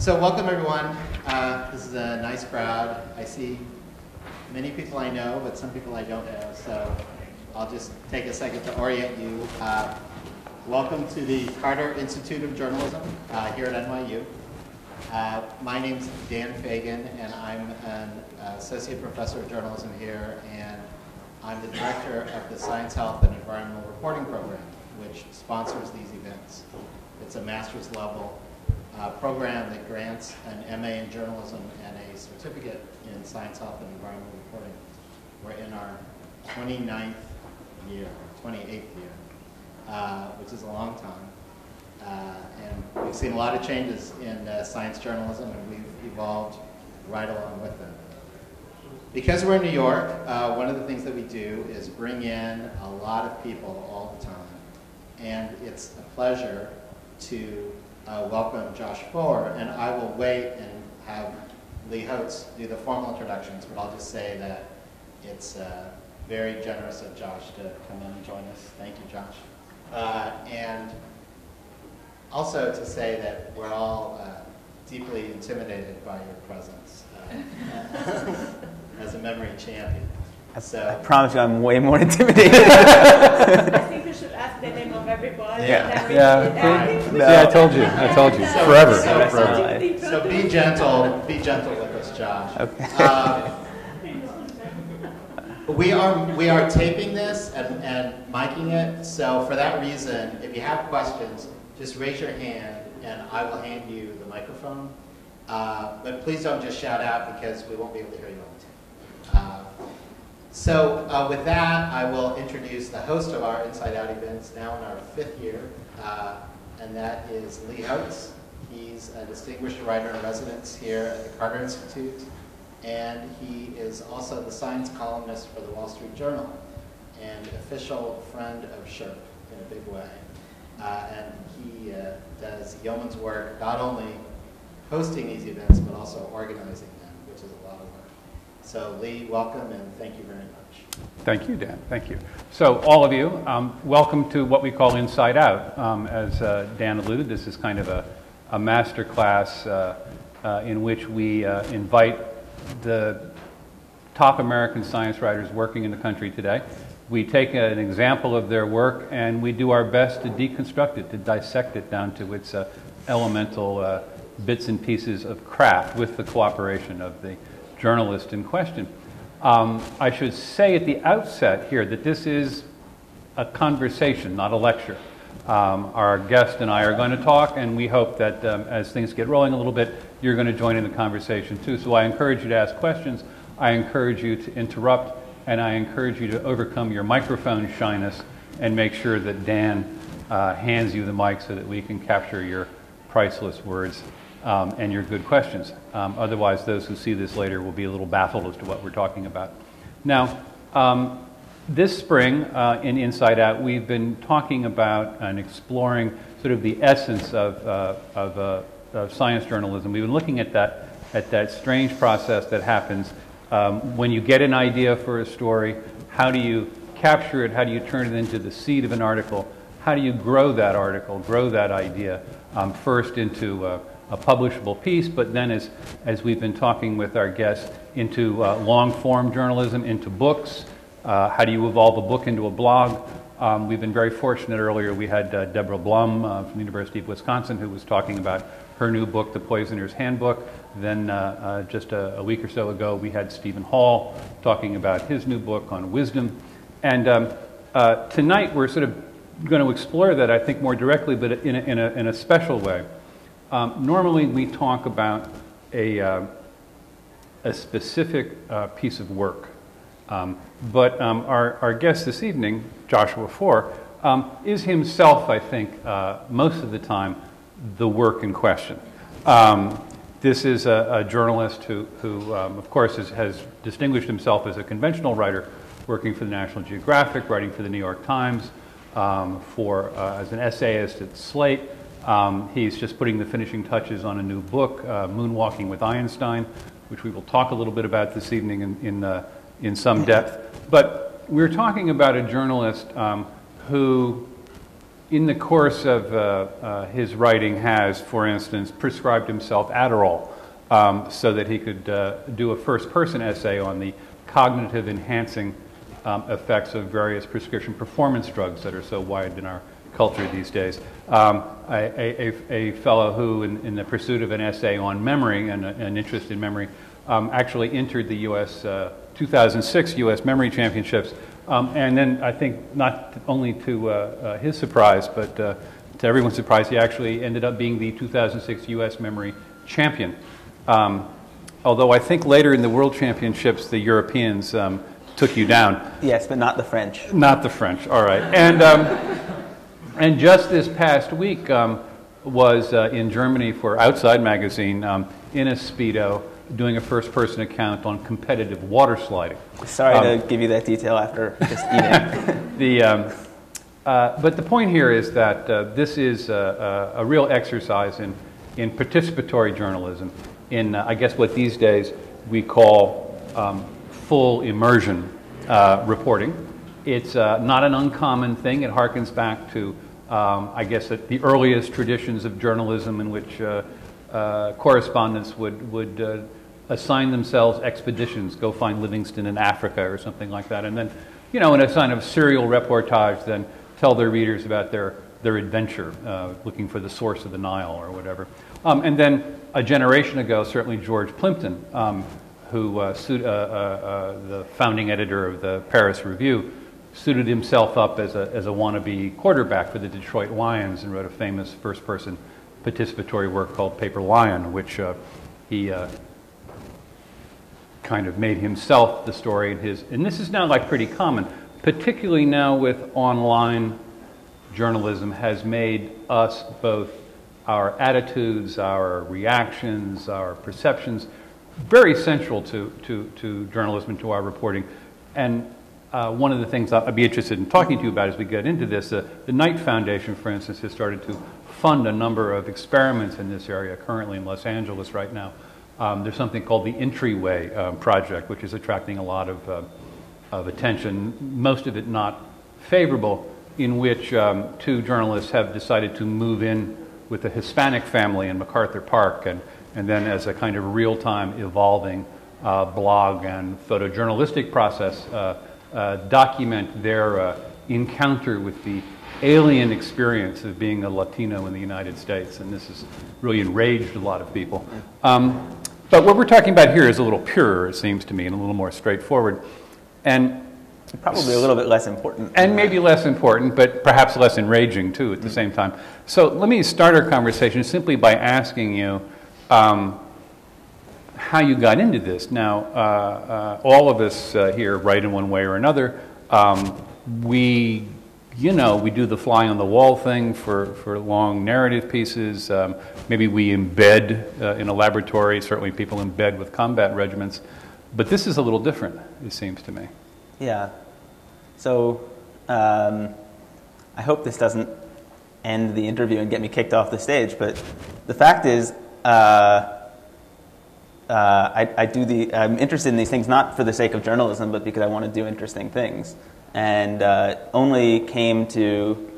So welcome everyone. This is a nice crowd. I see many people I know, but some people I don't know. So I'll just take a second to orient you. Welcome to the Carter Institute of Journalism here at NYU. My name's Dan Fagan, and I'm an associate professor of journalism here, and I'm the director of the Science, Health, and Environmental Reporting program, which sponsors these events. It's a master's level program that grants an MA in journalism and a certificate in science, health, and environmental reporting. We're in our 29th year, 28th year, which is a long time. And we've seen a lot of changes in science journalism, and we've evolved right along with them. Because we're in New York, one of the things that we do is bring in a lot of people all the time. And it's a pleasure to welcome Josh Foer, and I will wait and have Lee Hotz do the formal introductions, but I'll just say that it's very generous of Josh to come in and join us. Thank you, Josh. And also to say that we're all deeply intimidated by your presence as a memory champion. I promise you I'm way more intimidated. I think we should ask the name of everybody. Yeah, I told you. So, Forever. So be gentle with us, Josh. Okay. We are taping this and miking it, so for that reason, if you have questions, just raise your hand and I will hand you the microphone. But please don't just shout out because we won't be able to hear you on the tape. So with that, I will introduce the host of our Inside Out events, now in our 5th year, and that is Lee Hotz. He's a distinguished writer in residence here at the Carter Institute, and he is also the science columnist for the Wall Street Journal and official friend of SHERP in a big way. And he does yeoman's work, not only hosting these events, but also organizing them, which is a lot of work. So Lee, welcome, and thank you very much. Thank you, Dan. Thank you. So all of you, welcome to what we call Inside Out. As Dan alluded, this is kind of a master class in which we invite the top American science writers working in the country today. We take an example of their work and we do our best to deconstruct it, to dissect it down to its elemental bits and pieces of craft with the cooperation of the journalist in question. I should say at the outset here that this is a conversation, not a lecture. Our guest and I are going to talk, and we hope that as things get rolling a little bit, you're going to join in the conversation too. So I encourage you to ask questions, I encourage you to interrupt, and I encourage you to overcome your microphone shyness and make sure that Dan hands you the mic so that we can capture your priceless words and your good questions. Otherwise, those who see this later will be a little baffled as to what we're talking about. Now, this spring in Inside Out, we've been talking about and exploring sort of the essence of science journalism. We've been looking at that strange process that happens when you get an idea for a story. How do you capture it? How do you turn it into the seed of an article? How do you grow that article, grow that idea first into a publishable piece, but then as we've been talking with our guests, into long-form journalism, into books. How do you evolve a book into a blog? We've been very fortunate earlier. We had Deborah Blum from the University of Wisconsin who was talking about her new book, The Poisoner's Handbook. Then just a week or so ago, we had Stephen Hall talking about his new book on wisdom. And tonight we're sort of going to explore that, I think, more directly, but in a special way. Normally we talk about a specific piece of work, but our guest this evening, Joshua Foer, is himself, I think, most of the time, the work in question. This is a journalist who of course, has distinguished himself as a conventional writer, working for the National Geographic, writing for the New York Times, as an essayist at Slate. He's just putting the finishing touches on a new book, Moonwalking with Einstein, which we will talk a little bit about this evening in some depth. But we're talking about a journalist who in the course of his writing has, for instance, prescribed himself Adderall so that he could do a first-person essay on the cognitive enhancing effects of various prescription performance drugs that are so wide in our culture these days. A fellow who, in the pursuit of an essay on memory and an interest in memory, actually entered the U.S. 2006 U.S. Memory Championships, and then I think not only to his surprise, but to everyone's surprise, he actually ended up being the 2006 U.S. Memory Champion. Although I think later in the World Championships, the Europeans took you down. Yes, but not the French. Not the French, all right. And just this past week was in Germany for Outside Magazine in a Speedo doing a first-person account on competitive water sliding. Sorry to give you that detail after just eating. But the point here is that this is a real exercise in participatory journalism, in I guess what these days we call full immersion reporting. It's not an uncommon thing. It harkens back to, I guess, the earliest traditions of journalism in which correspondents would assign themselves expeditions, go find Livingston in Africa or something like that, and then, in a kind of serial reportage, then tell their readers about their adventure, looking for the source of the Nile or whatever. And then a generation ago, certainly George Plimpton, who the founding editor of the Paris Review, suited himself up as a wannabe quarterback for the Detroit Lions and wrote a famous first-person participatory work called Paper Lion, which he kind of made himself the story in his. And this is now like pretty common, particularly now with online journalism has made us both our attitudes, our reactions, our perceptions very central to journalism, to our reporting. And one of the things I'd be interested in talking to you about as we get into this, the Knight Foundation, for instance, has started to fund a number of experiments in this area currently in Los Angeles right now. There's something called the Entryway Project, which is attracting a lot of attention, most of it not favorable, in which two journalists have decided to move in with a Hispanic family in MacArthur Park, and then as a kind of real-time evolving blog and photojournalistic process, document their encounter with the alien experience of being a Latino in the United States. And this has really enraged a lot of people. But what we're talking about here is a little purer, it seems to me, and a little more straightforward. And probably a little bit less important. And maybe less important, but perhaps less enraging, too, at the same time. So let me start our conversation simply by asking you how you got into this. Now, all of us here write in one way or another. We do the fly on the wall thing for long narrative pieces. Maybe we embed in a laboratory. Certainly people embed with combat regiments. But this is a little different, it seems to me. Yeah. So I hope this doesn't end the interview and get me kicked off the stage. But the fact is, I'm interested in these things not for the sake of journalism, but because I want to do interesting things. And only came to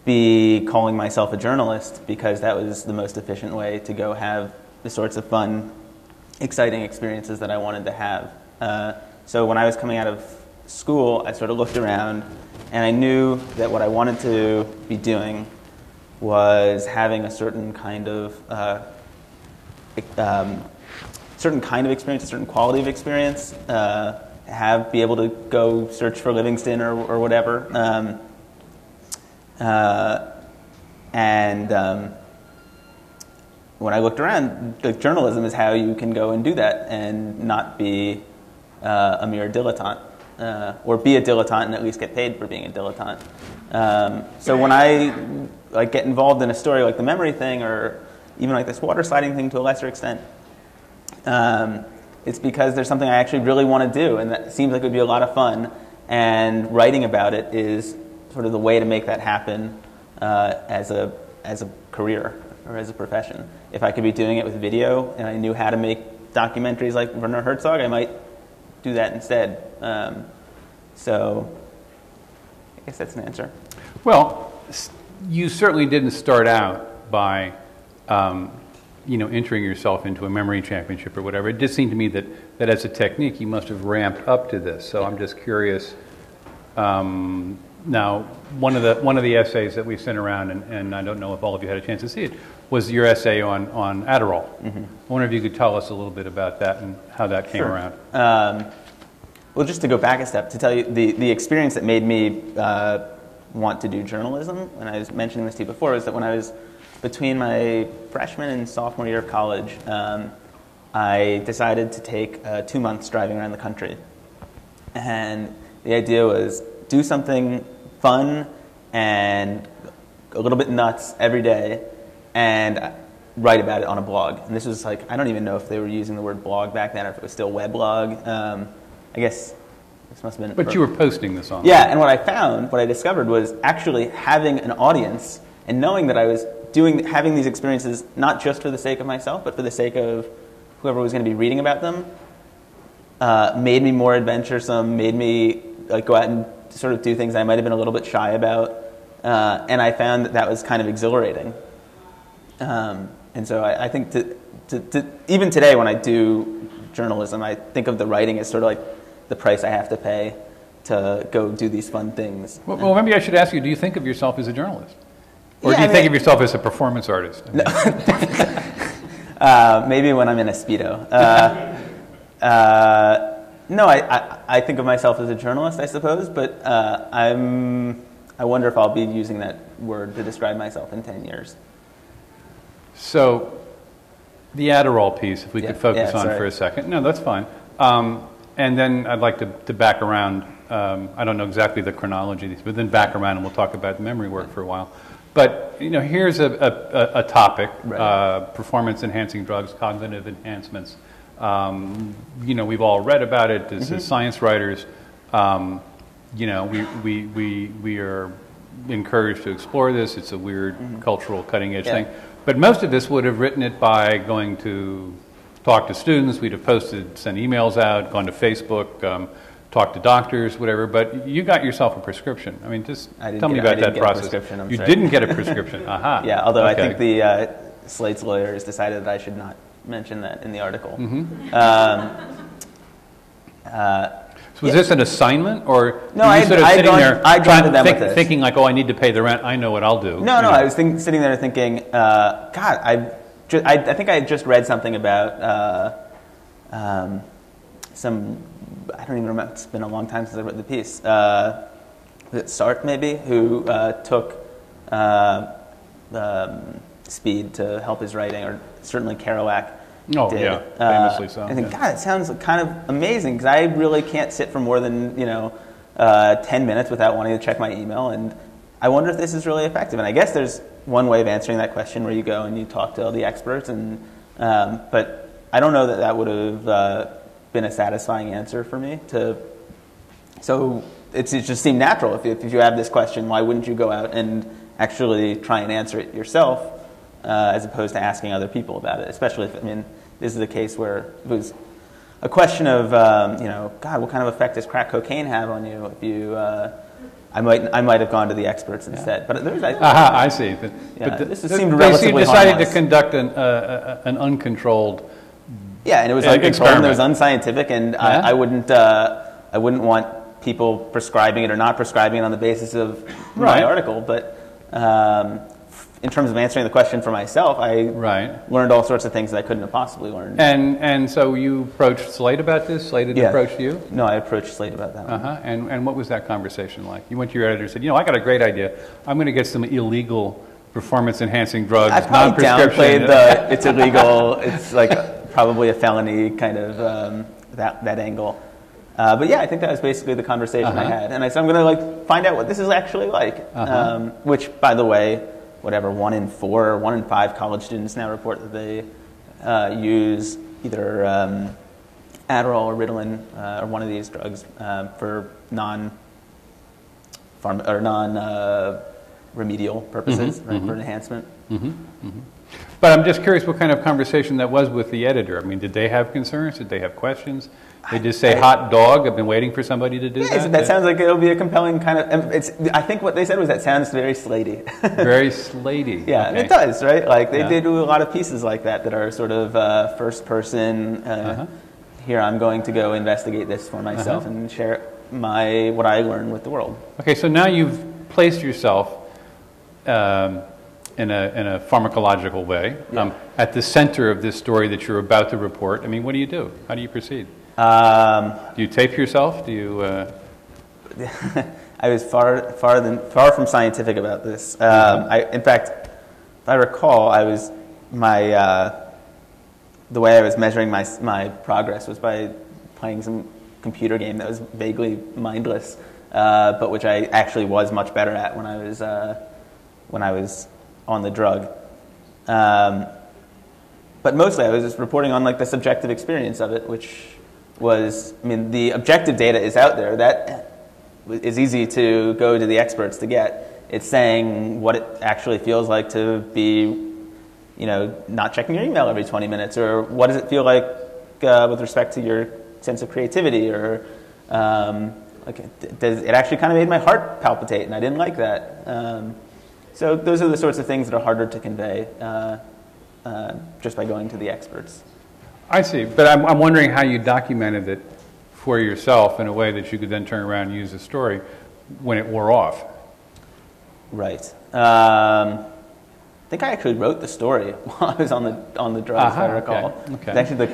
be calling myself a journalist because that was the most efficient way to go have the sorts of fun, exciting experiences that I wanted to have. So when I was coming out of school, I sort of looked around, and I knew that what I wanted to be doing was having a certain kind of experience, a certain quality of experience. Be able to go search for Livingston or whatever. When I looked around, journalism is how you can go and do that and not be a mere dilettante, or be a dilettante and at least get paid for being a dilettante. So when I get involved in a story like the memory thing, or even like this water sliding thing to a lesser extent, it's because there's something I actually really want to do, and that seems like it would be a lot of fun, and writing about it is sort of the way to make that happen as a career or as a profession. If I could be doing it with video and I knew how to make documentaries like Werner Herzog, I might do that instead. So I guess that's an answer. Well, you certainly didn't start out by, entering yourself into a memory championship or whatever. It just seemed to me that as a technique, you must have ramped up to this. So I'm just curious. Now, one of the essays that we sent around, and I don't know if all of you had a chance to see it, was your essay on Adderall. Mm-hmm. I wonder if you could tell us a little bit about that and how that came around. Well, just to go back a step, to tell you the experience that made me want to do journalism, and I was mentioning this to you before, was that when I was between my freshman and sophomore year of college, I decided to take 2 months driving around the country. And the idea was do something fun and a little bit nuts every day and write about it on a blog. And this was like, I don't even know if they were using the word blog back then or if it was still weblog. I guess this must have been... But you were posting this on. Yeah, and what I discovered was actually having an audience and knowing that I was having these experiences not just for the sake of myself, but for the sake of whoever was going to be reading about them, made me more adventuresome, made me go out and sort of do things I might have been a little bit shy about, and I found that was kind of exhilarating. And so I think even today when I do journalism, I think of the writing as sort of like the price I have to pay to go do these fun things. Well, maybe I should ask you, do you think of yourself as a journalist? Or do you think of yourself as a performance artist? No. Maybe when I'm in a Speedo. No, I think of myself as a journalist, I suppose, but I wonder if I'll be using that word to describe myself in 10 years. So, the Adderall piece, if we could focus on for a second. No, that's fine. And then I'd like to back around. I don't know exactly the chronology, but then back around and we'll talk about memory work for a while. But here's a topic: performance-enhancing drugs, cognitive enhancements. We've all read about it as science writers. We are encouraged to explore this. It's a weird cultural cutting-edge thing. But most of us would have written it by going to talk to students. We'd have sent emails out, gone to Facebook, talked to doctors, whatever. But you got yourself a prescription. I mean, just tell me about that process. You didn't get a prescription. Aha. Yeah, although I think the Slate's lawyers decided that I should not mention that in the article. So was this an assignment, or no? I gone to them with this, thinking like, oh, I need to pay the rent. I know what I'll do. No. I was sitting there thinking, God, I think I had just read something about some. I don't even remember. It's been a long time since I read the piece. Was it SHERP maybe, who took speed to help his writing, or certainly Kerouac. Oh, did. Yeah, famously so. I think, God, it sounds kind of amazing, because I really can't sit for more than 10 minutes without wanting to check my email, and I wonder if this is really effective. And I guess there's one way of answering that question where you go and you talk to all the experts, and but I don't know that would have been a satisfying answer for me. So it just seemed natural. If you have this question, why wouldn't you go out and actually try and answer it yourself, as opposed to asking other people about it? Especially if, this is a case where it was a question of, God, what kind of effect does crack cocaine have on you? If you, I might have gone to the experts instead. But there's, I see. But this seemed relatively decided harmless. To conduct an uncontrolled. Yeah, and it was uncontrolled, and it was unscientific, and I wouldn't want people prescribing it or not prescribing it on the basis of my article, but. In terms of answering the question for myself, I learned all sorts of things that I couldn't have possibly learned. And so you approached Slate about this? Slate had approached you? No, I approached Slate about that. And what was that conversation like? You went to your editor and said, I got a great idea. I'm going to get some illegal performance-enhancing drugs, I probably non-prescription. downplayed it's illegal. It's like probably a felony kind of that angle. But yeah, I think that was basically the conversation I had. And I said, I'm going to find out what this is actually like. Which, by the way, 1 in 4 or 1 in 5 college students now report that they use either Adderall or Ritalin or one of these drugs for non-remedial purposes, for enhancement. But I'm just curious what kind of conversation that was with the editor. I mean, did they have concerns? Did they have questions? They just say, hot dog, I've been waiting for somebody to do that? Yeah, that sounds like it'll be a compelling kind of, I think what they said was that sounds very Slatey. Very Slatey. Yeah, okay. it does, right? Like, they do a lot of pieces like that are sort of first person, here I'm going to go investigate this for myself and share what I learned with the world. Okay, so now you've placed yourself in a pharmacological way at the center of this story that you're about to report. I mean, what do you do? How do you proceed? Do you tape yourself? Do you? I was far from scientific about this. In fact, if I recall, the way I was measuring my progress was by playing some computer game that was vaguely mindless, but which I actually was much better at when I was on the drug. But mostly, I was just reporting on like the subjective experience of it, which was, I mean, the objective data is out there. That is easy to go to the experts to get. It's saying what it actually feels like to be, not checking your email every 20 minutes, or what does it feel like with respect to your sense of creativity, or it actually kind of made my heart palpitate, and I didn't like that. So those are the sorts of things that are harder to convey just by going to the experts. I see, but I'm wondering how you documented it for yourself in a way that you could then turn around and use the story when it wore off. Right. I think I actually wrote the story while I was on the drugs, if I recall. Okay. It's actually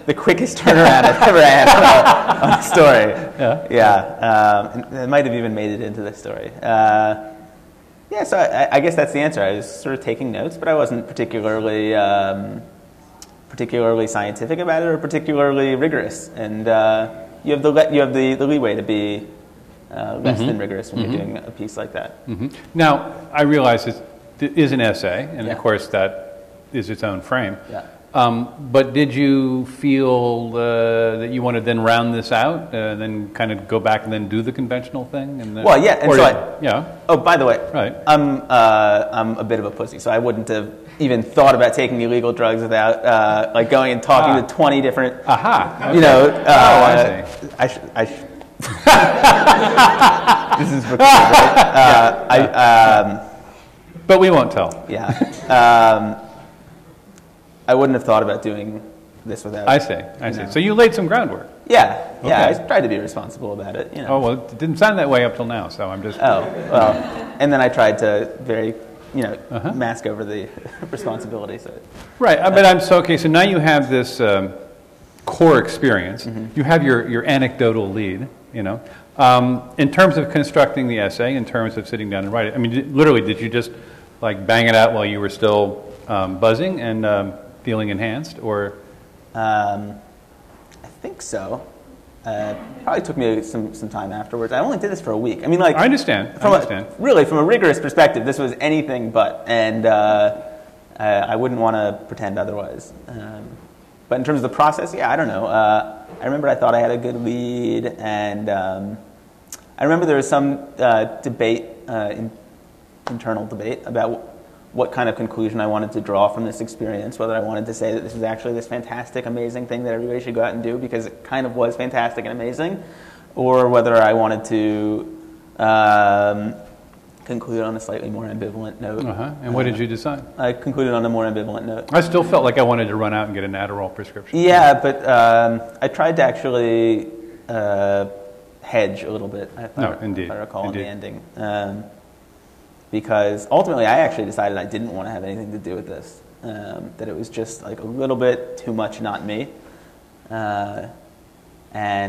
the quickest turnaround I've ever had on a story. Yeah. It might have even made it into the story. So I guess that's the answer. I was sort of taking notes, but I wasn't particularly scientific about it or particularly rigorous. And you have the leeway to be less than rigorous when you're doing a piece like that. Now, I realize it is an essay, and of course that is its own frame. Yeah. But did you feel that you wanted to then round this out, then kind of go back and then do the conventional thing? And then, well, yeah. And oh, by the way, right. I'm a bit of a pussy, so I wouldn't have even thought about taking illegal drugs without like going and talking to 20 different. Okay. I see. This is recorded, right? But we won't tell. Yeah. I wouldn't have thought about doing this without. I see. So you laid some groundwork. Yeah. I tried to be responsible about it. Oh well, it didn't sound that way up till now. So I'm just. Oh well, and then I tried to very, mask over the responsibility. So. Right, but so now you have this core experience. You have your anecdotal lead. In terms of constructing the essay, in terms of sitting down and writing. I mean, literally, did you just like bang it out while you were still buzzing and feeling enhanced, or? I think so. Probably took me some time afterwards. I only did this for a week. I mean, like I understand. Really, from a rigorous perspective, this was anything but, and I wouldn't want to pretend otherwise. But in terms of the process, I don't know. I remember I thought I had a good lead, and I remember there was some debate, internal debate about what kind of conclusion I wanted to draw from this experience, whether I wanted to say that this was actually this fantastic, amazing thing that everybody should go out and do because it kind of was fantastic and amazing, or whether I wanted to conclude on a slightly more ambivalent note. And what did you decide? I concluded on a more ambivalent note. I still felt like I wanted to run out and get an Adderall prescription. Yeah, but I tried to actually hedge a little bit, if I recall, in the ending. Because ultimately I actually decided I didn't want to have anything to do with this, that it was just like a little bit too much not me. And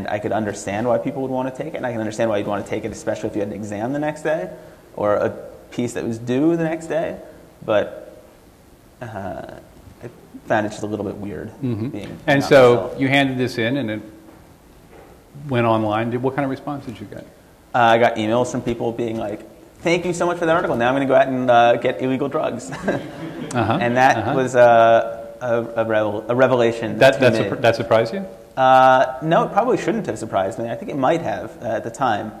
I could understand why people would want to take it, and I can understand why you'd want to take it, especially if you had an exam the next day, or a piece that was due the next day, but I found it just a little bit weird. And so myself. You handed this in, and it went online. What kind of response did you get? I got emails from people being like, thank you so much for that article. Now I'm going to go out and get illegal drugs. And that was a revelation. That surprised you? No, it probably shouldn't have surprised me. I think it might have at the time.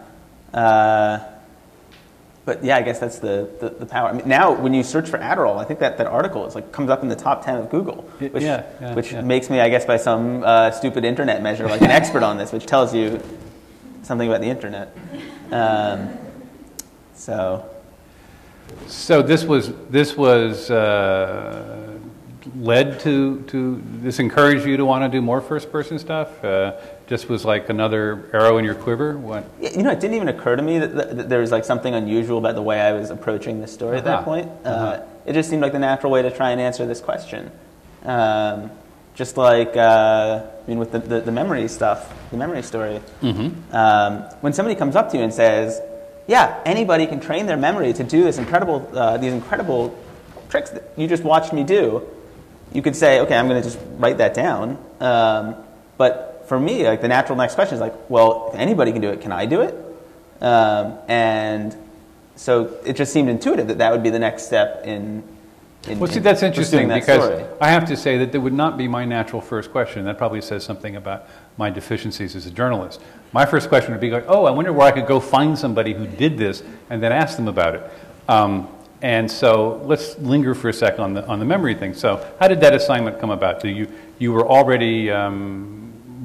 But But yeah, I guess that's the power. I mean, now, when you search for Adderall, I think that article is like comes up in the top 10 of Google, which makes me, I guess, by some stupid internet measure, like an expert on this, which tells you something about the internet. So this was led to this encouraged you to want to do more first person stuff. Just was like another arrow in your quiver. What? It didn't even occur to me that there was like something unusual about the way I was approaching this story at that point. It just seemed like the natural way to try and answer this question. Just like with the memory stuff, the memory story. When somebody comes up to you and says, "Yeah, anybody can train their memory to do these incredible tricks that you just watched me do," you could say, "Okay, I'm going to just write that down." But for me, like the natural next question is like, "Well, if anybody can do it, can I do it?" And so it just seemed intuitive that would be the next step in that's interesting that because story. I have to say that would not be my natural first question. That probably says something about my deficiencies as a journalist. My first question would be like, "Oh, I wonder where I could go find somebody who did this and then ask them about it." And so let's linger for a second on the memory thing. So how did that assignment come about? You were already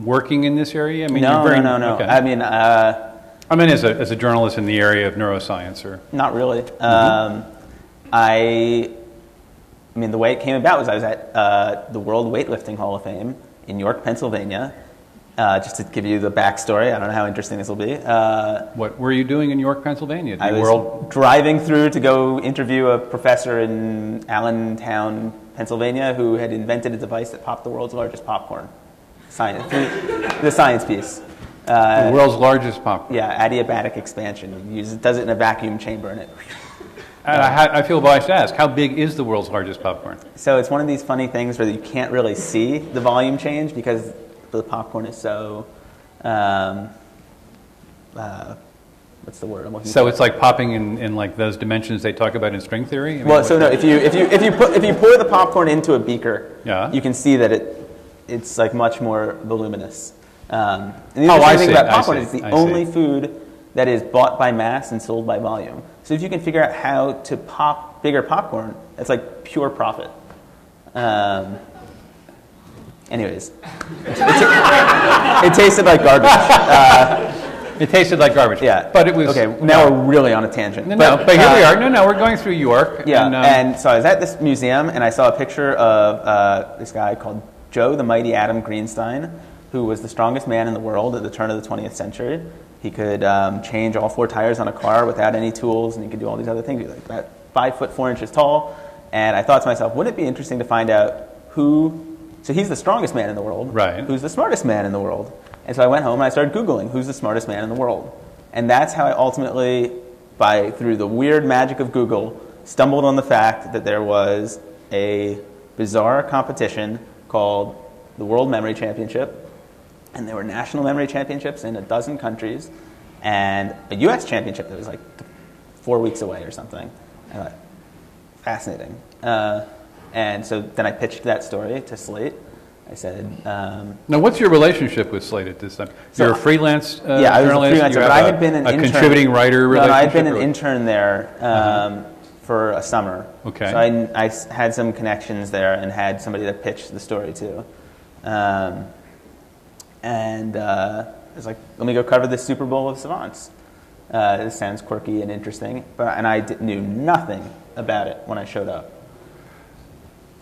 working in this area? I mean, no. Okay. I mean, as a journalist in the area of neuroscience, or not really. I mean, the way it came about was I was at the World Weightlifting Hall of Fame in York, Pennsylvania. Just to give you the backstory, I don't know how interesting this will be. What were you doing in York, Pennsylvania? I was driving through to go interview a professor in Allentown, Pennsylvania, who had invented a device that popped the world's largest popcorn. The science piece. The world's largest popcorn. Yeah, adiabatic expansion. It does it in a vacuum chamber, and it. And I feel obliged to ask, how big is the world's largest popcorn? So it's one of these funny things where you can't really see the volume change because the popcorn is so. What's the word I'm looking for? So it's like popping in like those dimensions they talk about in string theory. If you pour the popcorn into a beaker, you can see that it's like much more voluminous. And the interesting thing about popcorn is it's the only food that is bought by mass and sold by volume. So if you can figure out how to pop bigger popcorn, it's like pure profit. Anyways, it tasted like garbage. It tasted like garbage. Yeah, but it was okay. Now we're really on a tangent. But here we are. No, we're going through York. Yeah, and so I was at this museum and I saw a picture of this guy called Joe the Mighty Adam Greenstein, who was the strongest man in the world at the turn of the 20th century. He could change all 4 tires on a car without any tools, and he could do all these other things. He was like about 5 foot 4 inches tall. And I thought to myself, wouldn't it be interesting to find out so he's the strongest man in the world. Right. Who's the smartest man in the world? And so I went home and I started Googling who's the smartest man in the world. And that's how I ultimately, through the weird magic of Google, stumbled on the fact that there was a bizarre competition called the World Memory Championship. And there were national memory championships in 12 countries, and a U.S. championship that was like 4 weeks away or something. I thought, fascinating. And so then I pitched that story to Slate. I said... now, what's your relationship with Slate at this time? You're a freelance journalist? Yeah, I was a freelancer, but I had been an intern. Contributing writer relationship? No, I had been an intern there for a summer. Okay. So I had some connections there and had somebody to pitch the story to. And I was like, let me go cover the Super Bowl of savants. This sounds quirky and interesting, and I knew nothing about it when I showed up.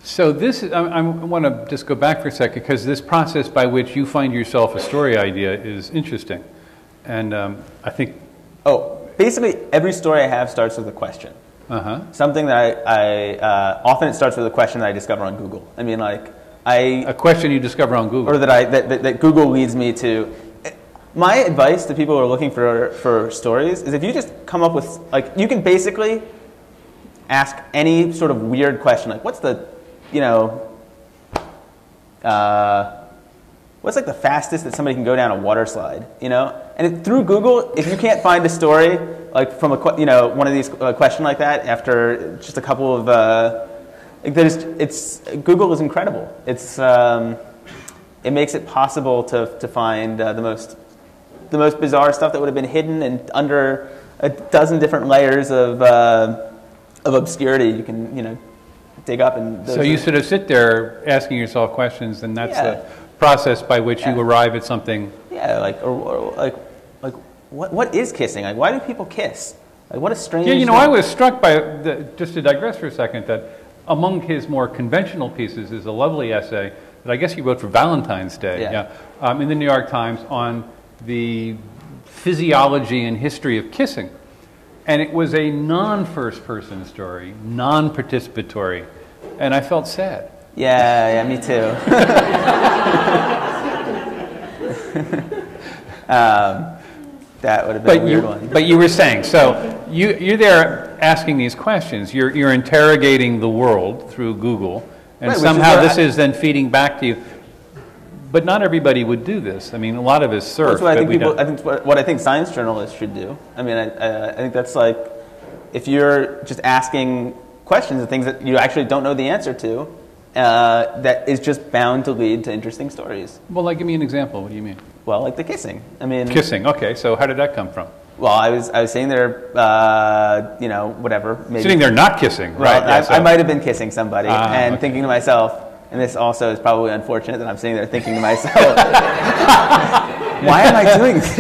So I want to just go back for a second, because this process by which you find yourself a story idea is interesting. And I think... basically every story I have starts with a question. Something that often it starts with a question that I discover on Google. I mean, like... a question you discover on Google, or that Google leads me to. My advice to people who are looking for stories is if you just come up with, like, you can basically ask any sort of weird question, like what's the fastest that somebody can go down a water slide, and through Google, if you can't find a story like from one of these question like that after just a couple of Google is incredible. It makes it possible to find the most bizarre stuff that would have been hidden and under a dozen different layers of obscurity you can dig up. And so you sort of sit there asking yourself questions, and that's the process by which you arrive at something. Yeah, like what is kissing? Like, why do people kiss? Like, what a strange. Yeah, I was struck by just to digress for a second, that among his more conventional pieces is a lovely essay that I guess he wrote for Valentine's Day. In the New York Times on the physiology and history of kissing. And it was a non-first person story, non-participatory, and I felt sad. Yeah, me too. That would have been a weird one. But you were saying, so you're there asking these questions. You're interrogating the world through Google, and somehow this is then feeding back to you. But not everybody would do this. I mean, a lot of us surf. That's what I think science journalists should do. I mean, I think that's like, if you're just asking questions of things that you actually don't know the answer to, that is just bound to lead to interesting stories. Well, like, give me an example. What do you mean? Well, like the kissing. I mean, kissing. Okay, so how did that come from? Well, I was sitting there, whatever. Maybe. Sitting there not kissing, right? Well, I might have been kissing somebody and thinking to myself. And this also is probably unfortunate that I'm sitting there thinking to myself, why am I doing this?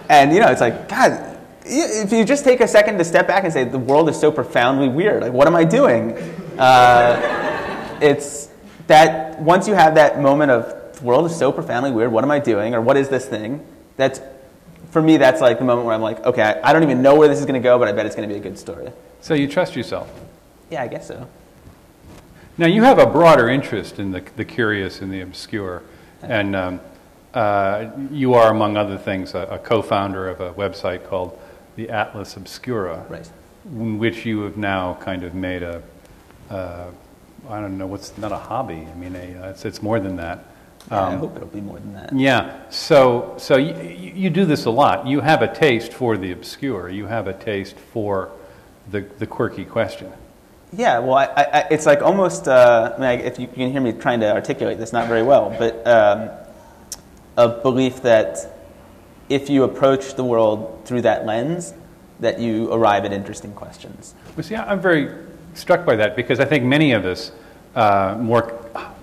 And it's like, God, if you just take a second to step back and say, the world is so profoundly weird. Like, what am I doing? It's that once you have that moment of, the world is so profoundly weird, what am I doing? Or what is this thing? For me, that's like the moment where I'm like, okay, I don't even know where this is going to go, but I bet it's going to be a good story. So you trust yourself? Yeah, I guess so. Now, you have a broader interest in the curious and the obscure, and you are, among other things, a co-founder of a website called the Atlas Obscura, right, in which you have now kind of made I don't know, what's not a hobby. I mean, it's more than that. I hope it'll be more than that. Yeah, so you do this a lot. You have a taste for the obscure. You have a taste for the quirky question. Yeah, well, it's like almost, if you can hear me trying to articulate this not very well, but a belief that if you approach the world through that lens, that you arrive at interesting questions. Well, see, I'm very struck by that, because I think many of us, more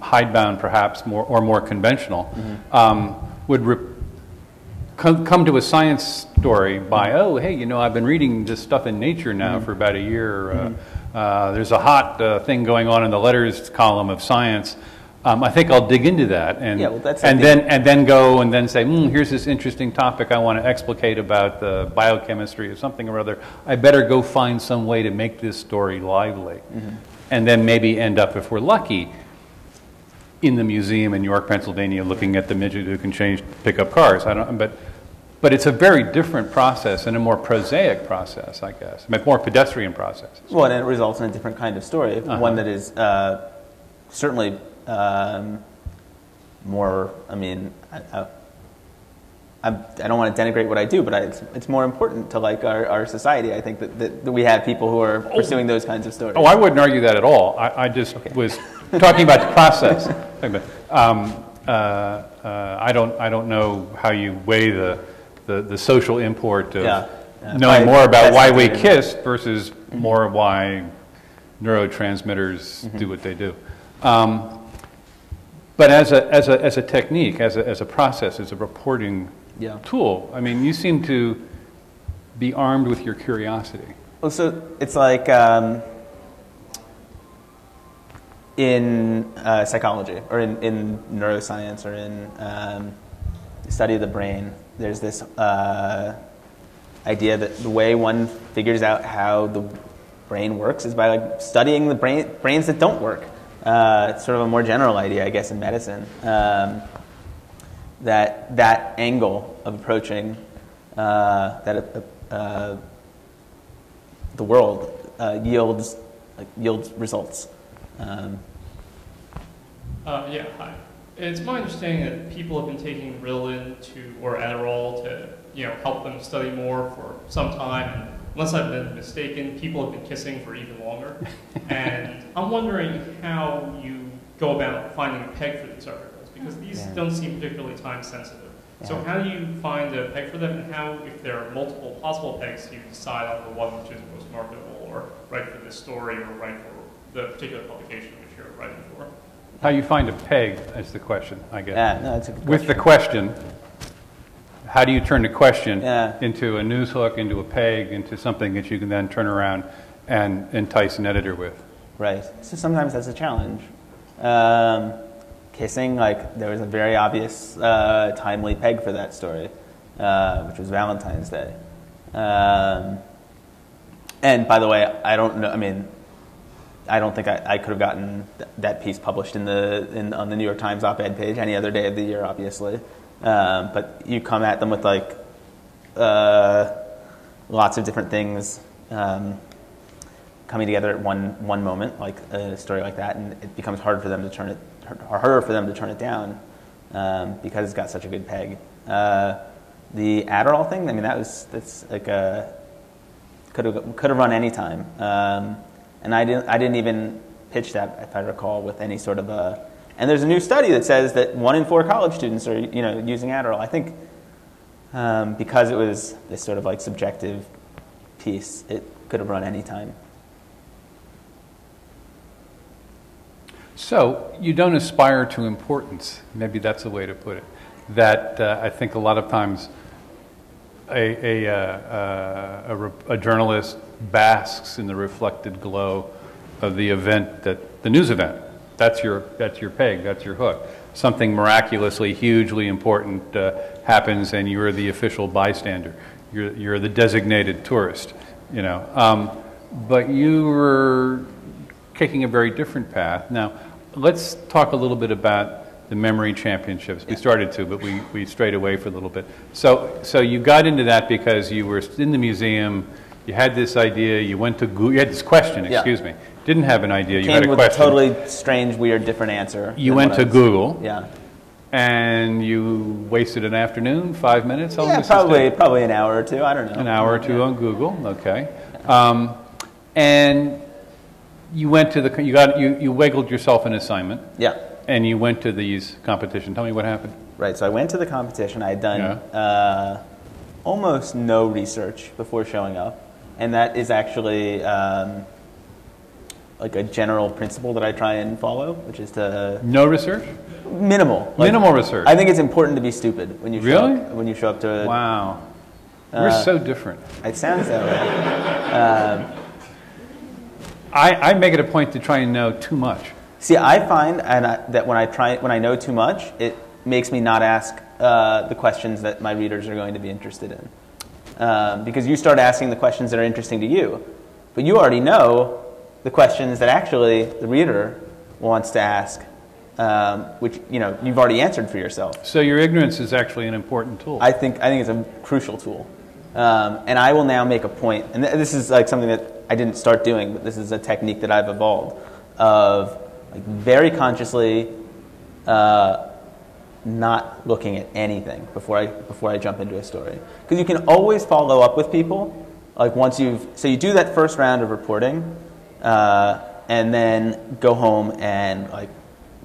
hidebound perhaps, more conventional, would come to a science story by, oh, hey, I've been reading this stuff in Nature now for about a year. There's a hot thing going on in the letters column of Science. I think I'll dig into that, and then go and then say, here's this interesting topic I want to explicate about the biochemistry or something or other. I better go find some way to make this story lively, and then maybe end up, if we're lucky, in the museum in York, Pennsylvania, looking at the midget who can pick up cars. But it's a very different process and a more prosaic process, I guess, a more pedestrian process. Well, and it results in a different kind of story, one that is certainly more. I mean, I don't want to denigrate what I do, but it's more important to like our society. I think that we have people who are pursuing those kinds of stories. Oh, I wouldn't argue that at all. I just was talking about the process. I don't know how you weigh the social import of knowing more about why we kiss versus more why neurotransmitters do what they do. But as a technique, as a process, as a reporting tool, I mean, you seem to be armed with your curiosity. Well, so it's like in psychology or in neuroscience or in the study of the brain, there's this idea that the way one figures out how the brain works is by like studying the brains that don't work. It's sort of a more general idea, I guess, in medicine. That angle of approaching the world yields results. Yeah, hi. It's my understanding that people have been taking Ritalin or Adderall to help them study more for some time. And unless I've been mistaken, people have been kissing for even longer. And I'm wondering how you go about finding a peg for these articles, because these don't seem particularly time sensitive. So how do you find a peg for them, and how, if there are multiple possible pegs, do you decide on the one which is most marketable, or right for this story, or right for the particular publication which you're writing for? How you find a peg is the question, I guess. Yeah, no, that's a good With the question, how do you turn the question Yeah. into a news hook, into a peg, into something that you can then turn around and entice an editor with? Right. So sometimes that's a challenge. Kissing, like, there was a very obvious timely peg for that story, which was Valentine's Day. And by the way, I don't know, I mean, I don't think I could have gotten that piece published on the New York Times op-ed page any other day of the year, obviously. But you come at them with, like, lots of different things coming together at one moment, like a story like that, and it becomes harder for them to turn it down because it's got such a good peg. The Adderall thing, I mean, that's like could have run any time, and I didn't even pitch that, if I recall, with any sort of a. And there's a new study that says that 1 in 4 college students are using Adderall. I think because it was this sort of like subjective piece, it could have run any time. So you don't aspire to importance. Maybe that's the way to put it. That I think a lot of times a journalist basks in the reflected glow of the event, the news event. That's your peg. That's your hook. Something miraculously, hugely important happens, and you're the official bystander. You're the designated tourist. But you were taking a very different path. Now, let's talk a little bit about the memory championships. We started to, but we strayed away for a little bit. So you got into that because you were in the museum, you had this idea, you went to Google, you had this question, excuse me. Didn't have an idea, you had a question. Came with a totally strange, weird, different answer. You went to Google. Yeah. And you wasted an afternoon, 5 minutes? Yeah, probably an hour or two, I don't know. An hour or two on Google, okay. And you went to you wiggled yourself an assignment. Yeah. And you went to these competitions. Tell me what happened. Right. So I went to the competition. I had done almost no research before showing up, and that is actually like a general principle that I try and follow, which is to no research. Minimal. Minimal research. I think it's important to be stupid when you show up to. Wow. We're so different. It sounds that way. I make it a point to try and know too much. See, I find that when I know too much, it makes me not ask the questions that my readers are going to be interested in. Because you start asking the questions that are interesting to you, but you already know the questions that actually the reader wants to ask, which you've already answered for yourself. So your ignorance is actually an important tool. I think it's a crucial tool, and I will now make a point, and this is like something that I didn't start doing, but this is a technique that I've evolved of like very consciously not looking at anything before I jump into a story, because you can always follow up with people like once you do that first round of reporting, and then go home and like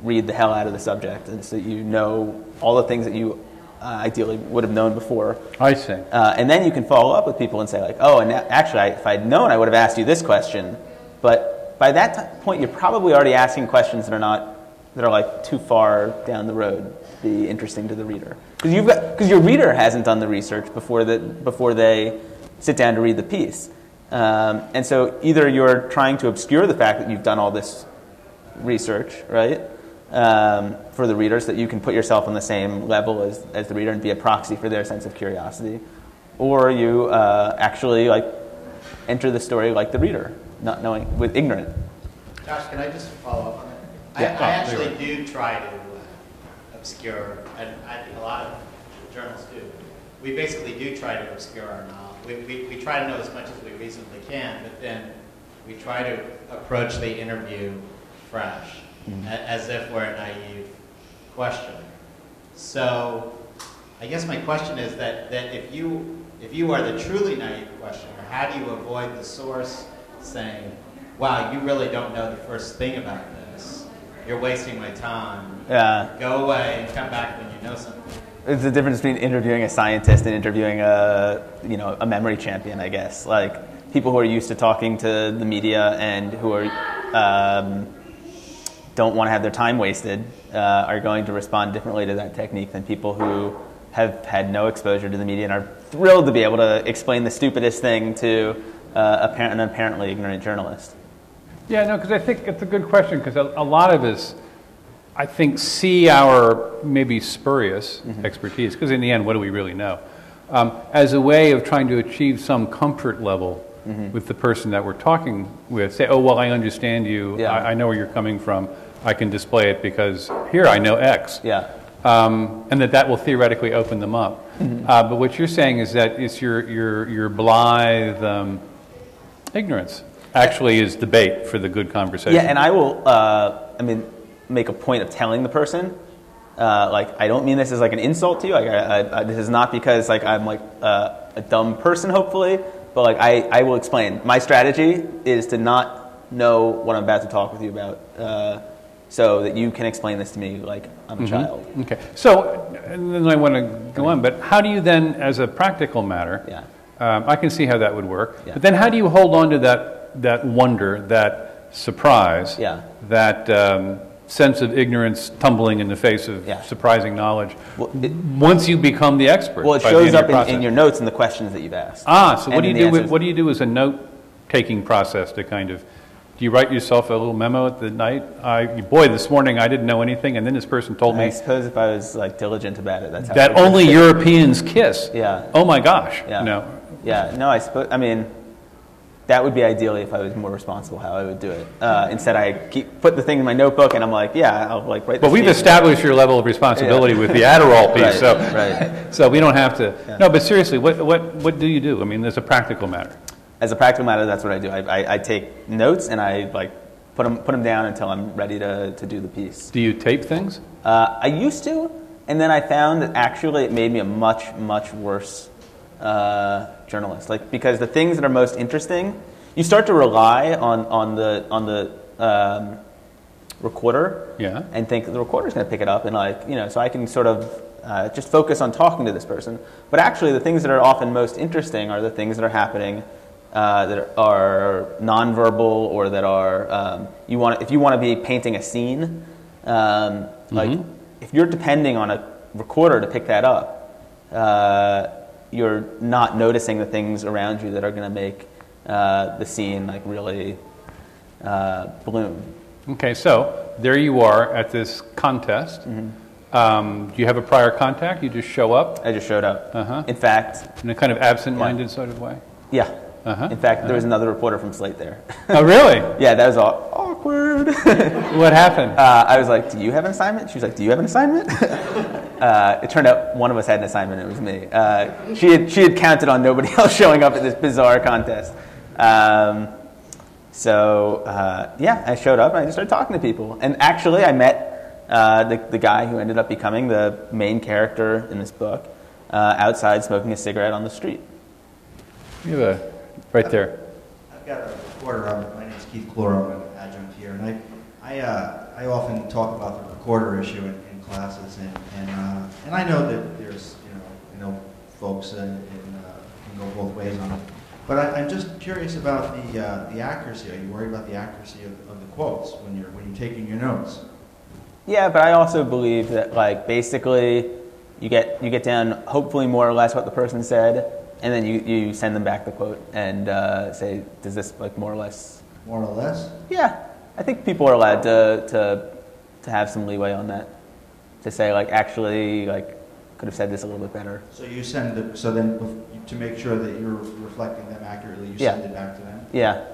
read the hell out of the subject, and so you know all the things that you ideally would have known before. I see. And then you can follow up with people and say like, oh, and actually, if I'd known, I would have asked you this question. But by that point, you're probably already asking questions that are like too far down the road to be interesting to the reader, because your reader hasn't done the research before they sit down to read the piece. And so either you're trying to obscure the fact that you've done all this research, right? For the reader, so that you can put yourself on the same level as the reader and be a proxy for their sense of curiosity, or you actually like enter the story like the reader, not knowing, with ignorant. Josh, can I just follow up on that? Yeah. I actually do try to obscure, and I think a lot of journalists do. We basically do try to obscure our knowledge. We try to know as much as we reasonably can, but then we try to approach the interview fresh, as if we're a naive question. So I guess my question is that if you are the truly naive questioner, how do you avoid the source saying, wow, you really don't know the first thing about this? you're wasting my time. Yeah. Go away and come back when you know something. It's the difference between interviewing a scientist and interviewing a memory champion, I guess. Like people who are used to talking to the media and who are don't want to have their time wasted are going to respond differently to that technique than people who have had no exposure to the media and are thrilled to be able to explain the stupidest thing to an apparently ignorant journalist. Yeah, no, because I think it's a good question, because a lot of us, I think, see our maybe spurious expertise, because in the end, what do we really know? As a way of trying to achieve some comfort level with the person that we're talking with. Say, oh, well, I understand you. Yeah. I know where you're coming from. I can display it because here I know X. Yeah. And that will theoretically open them up. But what you're saying is that it's your blithe ignorance actually is the bait for the good conversation. Yeah, and I will, make a point of telling the person, I don't mean this as like an insult to you. This is not because like I'm like a dumb person, hopefully, but like I will explain. My strategy is to not know what I'm about to talk with you about, so that you can explain this to me like I'm a child. Okay. So, and then I want to go on, but how do you then, as a practical matter, I can see how that would work, but then how do you hold on to that wonder, that surprise, that sense of ignorance tumbling in the face of surprising knowledge, once you become the expert? Well, it shows up in your notes and the questions that you've asked. So what do you do as a note-taking process to kind of, do you write yourself a little memo at the night? Boy, this morning I didn't know anything, and then this person told me. I suppose if I was like diligent about it, that's how that only Europeans kiss. Yeah. Oh my gosh. Yeah. No. Yeah. No, I suppose. I mean, that would be ideally if I was more responsible how I would do it. Instead, I put the thing in my notebook, and I'm like, I'll like write. But we've established your level of responsibility with the Adderall piece, so we don't have to. Yeah. No, but seriously, what do you do? I mean, as a practical matter. As a practical matter, that's what I do. I take notes and I like put them down until I'm ready to do the piece. Do you tape things? I used to, and then I found that actually it made me a much worse journalist. Like, because the things that are most interesting, you start to rely on the recorder, and think the recorder's going to pick it up, and so I can sort of just focus on talking to this person. But actually, the things that are often most interesting are the things that are happening. That are nonverbal, or that are if you want to be painting a scene, like if you're depending on a recorder to pick that up, you're not noticing the things around you that are going to make the scene like really bloom. Okay, so there you are at this contest. Do you have a prior contact? You just show up? I just showed up. In fact, in a kind of absent-minded sort of way. Yeah. In fact, there was another reporter from Slate there. Oh, really? Yeah, that was all awkward. What happened? I was like, do you have an assignment? She was like, do you have an assignment? It turned out one of us had an assignment. It was me. She had counted on nobody else showing up at this bizarre contest. I showed up and I just started talking to people. And actually, I met the guy who ended up becoming the main character in this book outside smoking a cigarette on the street. You have right there. I've got a recorder. My name is Keith Clore. I'm an adjunct here, and I often talk about the recorder issue in classes, and I know that there's folks can go both ways on it, but I'm just curious about the accuracy. Are you worried about the accuracy of the quotes when you're taking your notes? Yeah, but I also believe that basically you get down hopefully more or less what the person said. And then you send them back the quote and say, does this more or less? More or less? Yeah, I think people are allowed to have some leeway on that. To say actually could have said this a little bit better. So you send then to make sure that you're reflecting them accurately, you send it back to them. Yeah.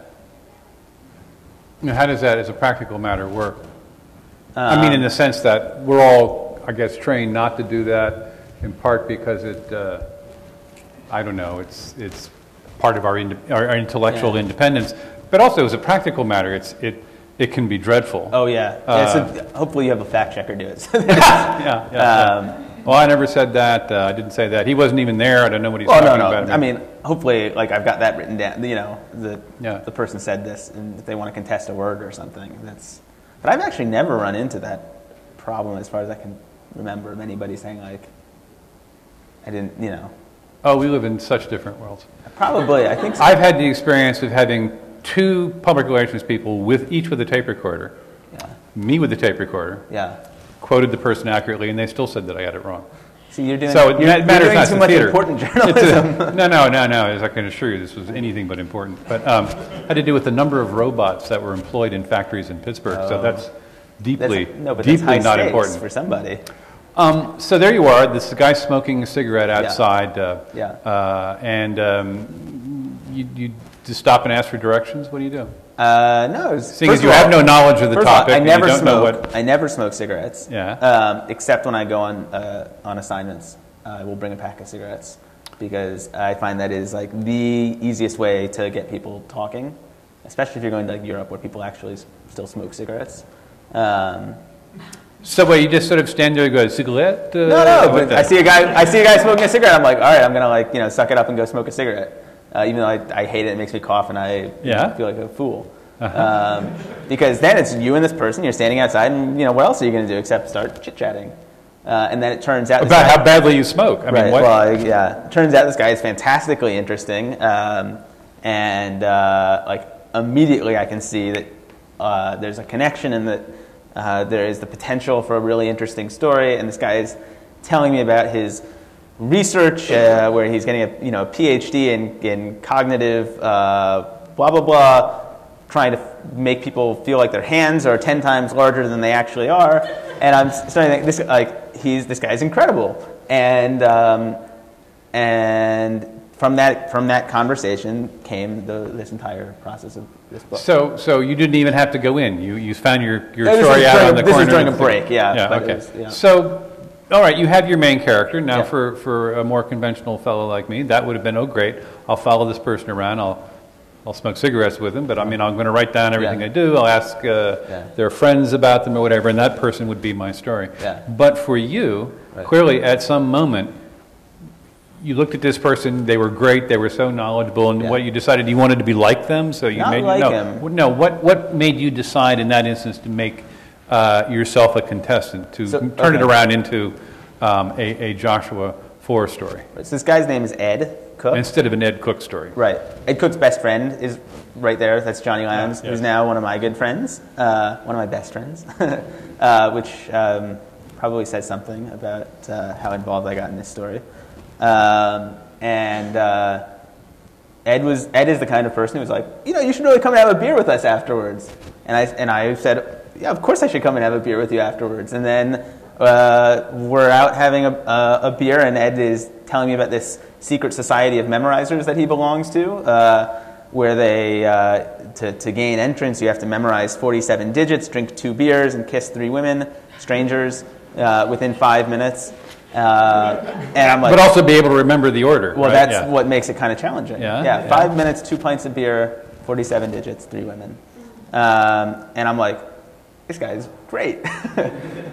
Now, how does that, as a practical matter, work? I mean, in the sense that we're all, I guess, trained not to do that, in part because it. I don't know, it's part of our intellectual independence, but also as a practical matter, it can be dreadful. Oh yeah. So hopefully you have a fact checker do it. Well, I never said that. I didn't say that. He wasn't even there. I don't know what he's talking about. I mean, hopefully, I've got that written down. The person said this, and if they want to contest a word or something, But I've actually never run into that problem as far as I can remember of anybody saying like, I didn't, you know. Oh, we live in such different worlds. Probably, I think so. I've had the experience of having 2 public relations people each with a tape recorder. Yeah. Me with the tape recorder. Yeah. Quoted the person accurately, and they still said that I had it wrong. So you're doing, So it matters doing not too to much theater. important journalism. No. As I can assure you, this was anything but important. But had to do with the number of robots that were employed in factories in Pittsburgh. So that's deeply that's high not stakes important for somebody. So there you are. This guy smoking a cigarette outside. You just stop and ask for directions. What do you do? No. Seeing as you have no knowledge of the topic, I and never you don't know smoke. what. I never smoke cigarettes. Yeah. Except when I go on assignments, I will bring a pack of cigarettes because I find that is like the easiest way to get people talking, especially if you're going to like Europe where people actually still smoke cigarettes. So wait, you just sort of stand there and go, cigarette? No, but I see a guy smoking a cigarette. I'm like, all right, I'm gonna like suck it up and go smoke a cigarette. Even though I hate it, it makes me cough and I feel like a fool. Because then it's you and this person. You're standing outside, and what else are you gonna do except start chit chatting? And then it turns out about how badly you smoke. I mean, what? Well, yeah. It turns out this guy is fantastically interesting, and like immediately I can see that there's a connection and that there is the potential for a really interesting story. And this guy is telling me about his research, where he's getting a PhD in cognitive blah blah blah, trying to make people feel like their hands are 10 times larger than they actually are. And I'm starting to think this guy's incredible. And from that conversation came this entire process of this book. So you didn't even have to go in. You found your story out on the corner. This is during a break, yeah. Yeah, okay. Yeah. So, all right, you have your main character. Now, Yeah. for a more conventional fellow like me, that would have been, oh, great, I'll follow this person around, I'll smoke cigarettes with him, but I mean, I'm going to write down everything I do. I'll ask their friends about them or whatever, and that person would be my story. Yeah. But for you, clearly at some moment, you looked at this person, they were great, they were so knowledgeable, and what you decided you wanted to be like them, so you Not made like him. No, what made you decide in that instance to make yourself a contestant, to turn it around into a Joshua Foer story? So this guy's name is Ed Cook. Instead of an Ed Cook story. Right. Ed Cook's best friend is right there. That's Johnny Lyons, Yeah. who's now one of my good friends, one of my best friends, which probably says something about how involved I got in this story. Ed is the kind of person who was like, you should really come and have a beer with us afterwards. And I said, yeah, of course I should come and have a beer with you afterwards. And then we're out having a beer, and Ed is telling me about this secret society of memorizers that he belongs to, where they, to gain entrance, you have to memorize 47 digits, drink 2 beers, and kiss 3 women, strangers, within 5 minutes. And I'm like, but also be able to remember the order. Well, right? that's what makes it kind of challenging. Yeah. 5 minutes, 2 pints of beer, 47 digits, 3 women. And I'm like, this guy's great.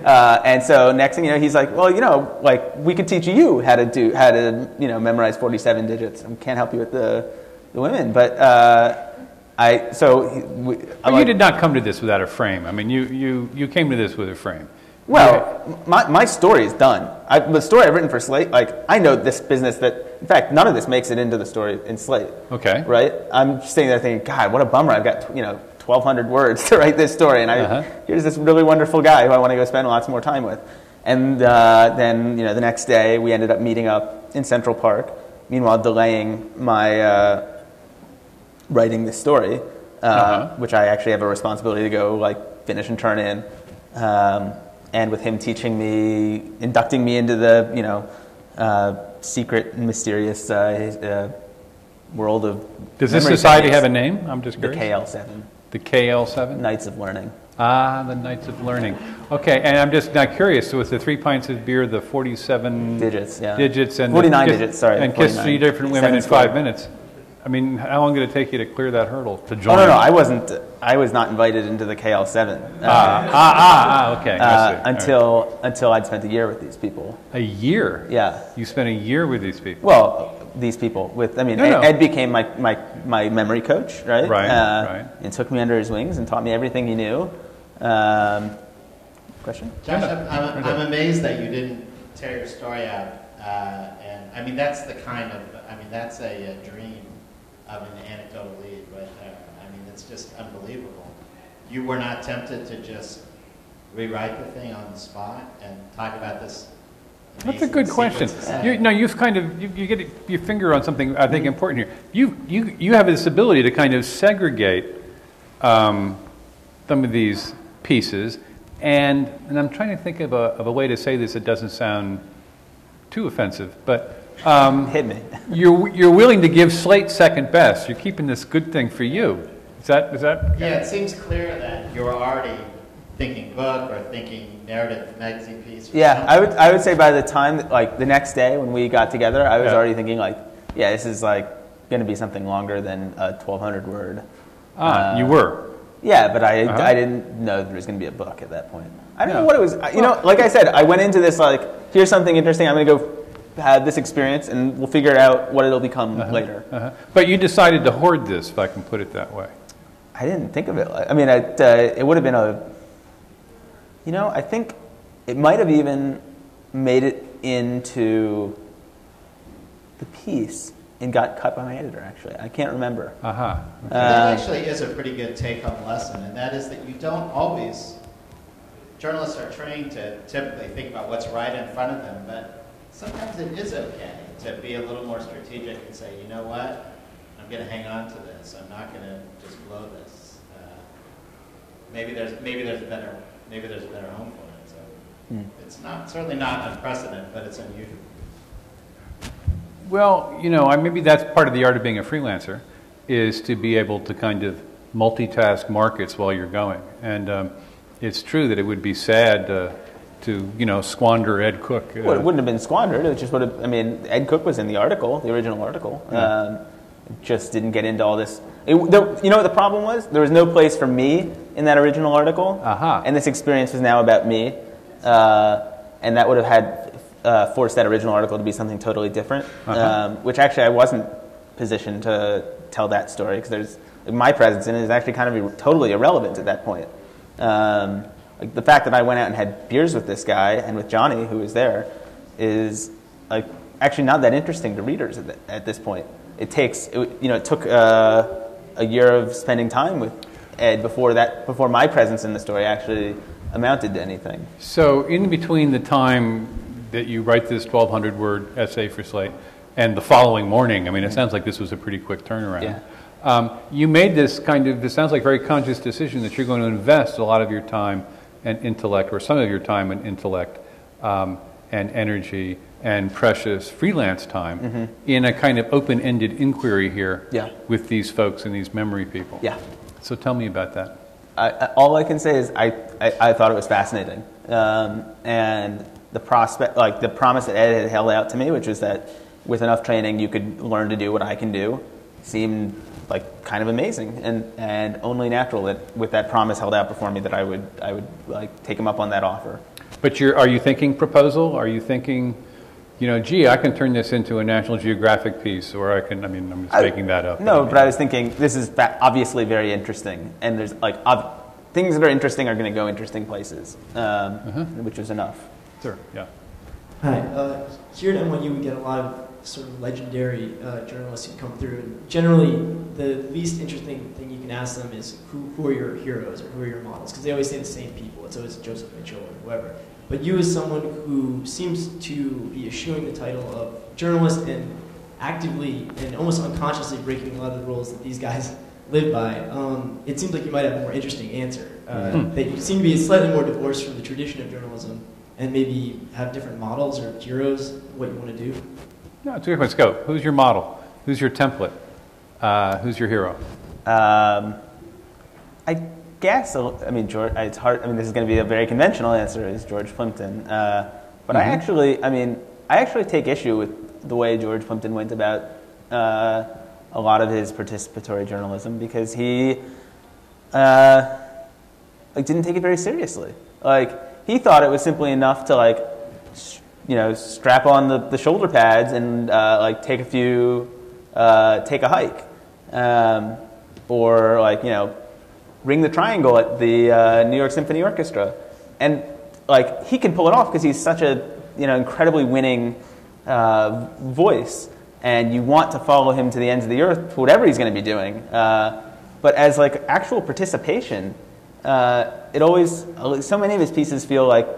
And so next thing you know, he's like, well, we could teach you how to memorize 47 digits. I can't help you with the women, but you did not come to this without a frame. I mean, you came to this with a frame. Well, my story is done. The story I've written for Slate, I know this business that, in fact, none of this makes it into the story in Slate. Okay. Right? I'm just sitting there thinking, God, what a bummer. I've got, 1,200 words to write this story, and here's this really wonderful guy who I want to go spend lots more time with. And then, the next day, we ended up meeting up in Central Park, meanwhile delaying my writing this story, which I actually have a responsibility to go, finish and turn in. And with him teaching me, inducting me into the, secret and mysterious world of Does this memory society techniques. have a name? I'm just The curious. KL7. The KL7? Knights of Learning. Ah, the Knights of Learning. Okay, and I'm just now curious. So with the 3 pints of beer, the 47 digits, and 49 digits. Sorry, and kiss 49. 3 different women in 5 squared. minutes. I mean, how long did it take you to clear that hurdle to Oh join? no, I was not invited into the KL7. Okay. I see. Until I'd spent a year with these people. A year. Yeah. You spent a year with these people. Well, these people Ed became my memory coach, right? Right. And took me under his wings and taught me everything he knew. Question? Josh, I'm amazed that you didn't tear your story out. And I mean, that's the kind of, I mean, that's a dream of an anecdotal lead right there. I mean, it's just unbelievable. You were not tempted to just rewrite the thing on the spot and talk about this? That's a good question. You've kind of you get your finger on something I think important here. You have this ability to kind of segregate some of these pieces, and I'm trying to think of a way to say this that doesn't sound too offensive, but hit me. You're willing to give Slate second best. You're keeping this good thing for you. Is that? Yeah, it seems clear that you're already thinking book or thinking narrative magazine piece. Yeah, I would say by the time, like the next day when we got together, I was already thinking like, yeah, this is like going to be something longer than a 1,200 word. You were. Yeah, but I didn't know there was going to be a book at that point. I don't know what it was. You know, like I said, I went into this like, here's something interesting. I'm going to go have this experience, and we'll figure out what it'll become later. But you decided to hoard this, if I can put it that way. I didn't think of it. I mean, it would have been I think it might have even made it into the piece and got cut by my editor, actually. I can't remember. That actually is a pretty good take-home lesson, and that is that you don't always, journalists are trained to typically think about what's right in front of them, but sometimes it is okay to be a little more strategic and say, you know what, I'm going to hang on to this. I'm not going to just blow this. Maybe there's a better home for it. So it's certainly not unprecedented, but it's unusual. Well, maybe that's part of the art of being a freelancer, is to be able to kind of multitask markets while you're going. And it's true that it would be sad to squander Ed Cook. Well, it wouldn't have been squandered. It just would have. I mean, Ed Cook was in the article, the original article. It just didn't get into all this. You know what the problem was? There was no place for me in that original article, and this experience was now about me, and that would have had forced that original article to be something totally different, which actually I wasn't positioned to tell that story, because my presence in it is actually kind of totally irrelevant at that point. Like the fact that I went out and had beers with this guy and with Johnny, who was there, is like actually not that interesting to readers at this point. It took a year of spending time with Ed before my presence in the story actually amounted to anything. So in between the time that you write this 1,200-word essay for Slate and the following morning, I mean, it sounds like this was a pretty quick turnaround. Yeah. You made this sounds like very conscious decision that you're going to invest a lot of your time and intellect, or some of your time and intellect, and energy and precious freelance time in a kind of open-ended inquiry here with these folks and these memory people. Yeah. So tell me about that. All I can say is I thought it was fascinating, and the prospect, like the promise that Ed had held out to me, which was that with enough training you could learn to do what I can do, seemed like kind of amazing, and only natural that with that promise held out before me that I would like take him up on that offer. But are you thinking proposal? Are you thinking, gee, I can turn this into a National Geographic piece, or I'm just making that up. No, but I was thinking this is obviously very interesting, and there's like things that are interesting are going to go interesting places, which was enough. Sure. Yeah. Hi. Here at NYU, we get a lot of sort of legendary journalists who come through, and generally the least interesting thing you can ask them is who are your heroes or who are your models, because they always say the same people. It's always Joseph Mitchell or whoever. But you, as someone who seems to be eschewing the title of journalist and actively and almost unconsciously breaking a lot of the rules that these guys live by, it seems like you might have a more interesting answer. That you seem to be slightly more divorced from the tradition of journalism and maybe have different models or heroes, what you want to do. No, it's a good. Let's go. Who's your model? Who's your template? Who's your hero? I guess, George. It's hard. This is going to be a very conventional answer. Is George Plimpton? But I actually take issue with the way George Plimpton went about a lot of his participatory journalism, because he didn't take it very seriously. He thought it was simply enough to strap on the shoulder pads and take a hike, or ring the triangle at the New York Symphony Orchestra. And like he can pull it off because he's such a incredibly winning voice, and you want to follow him to the ends of the earth, whatever he's going to be doing. But as like actual participation, it always, so many of his pieces feel like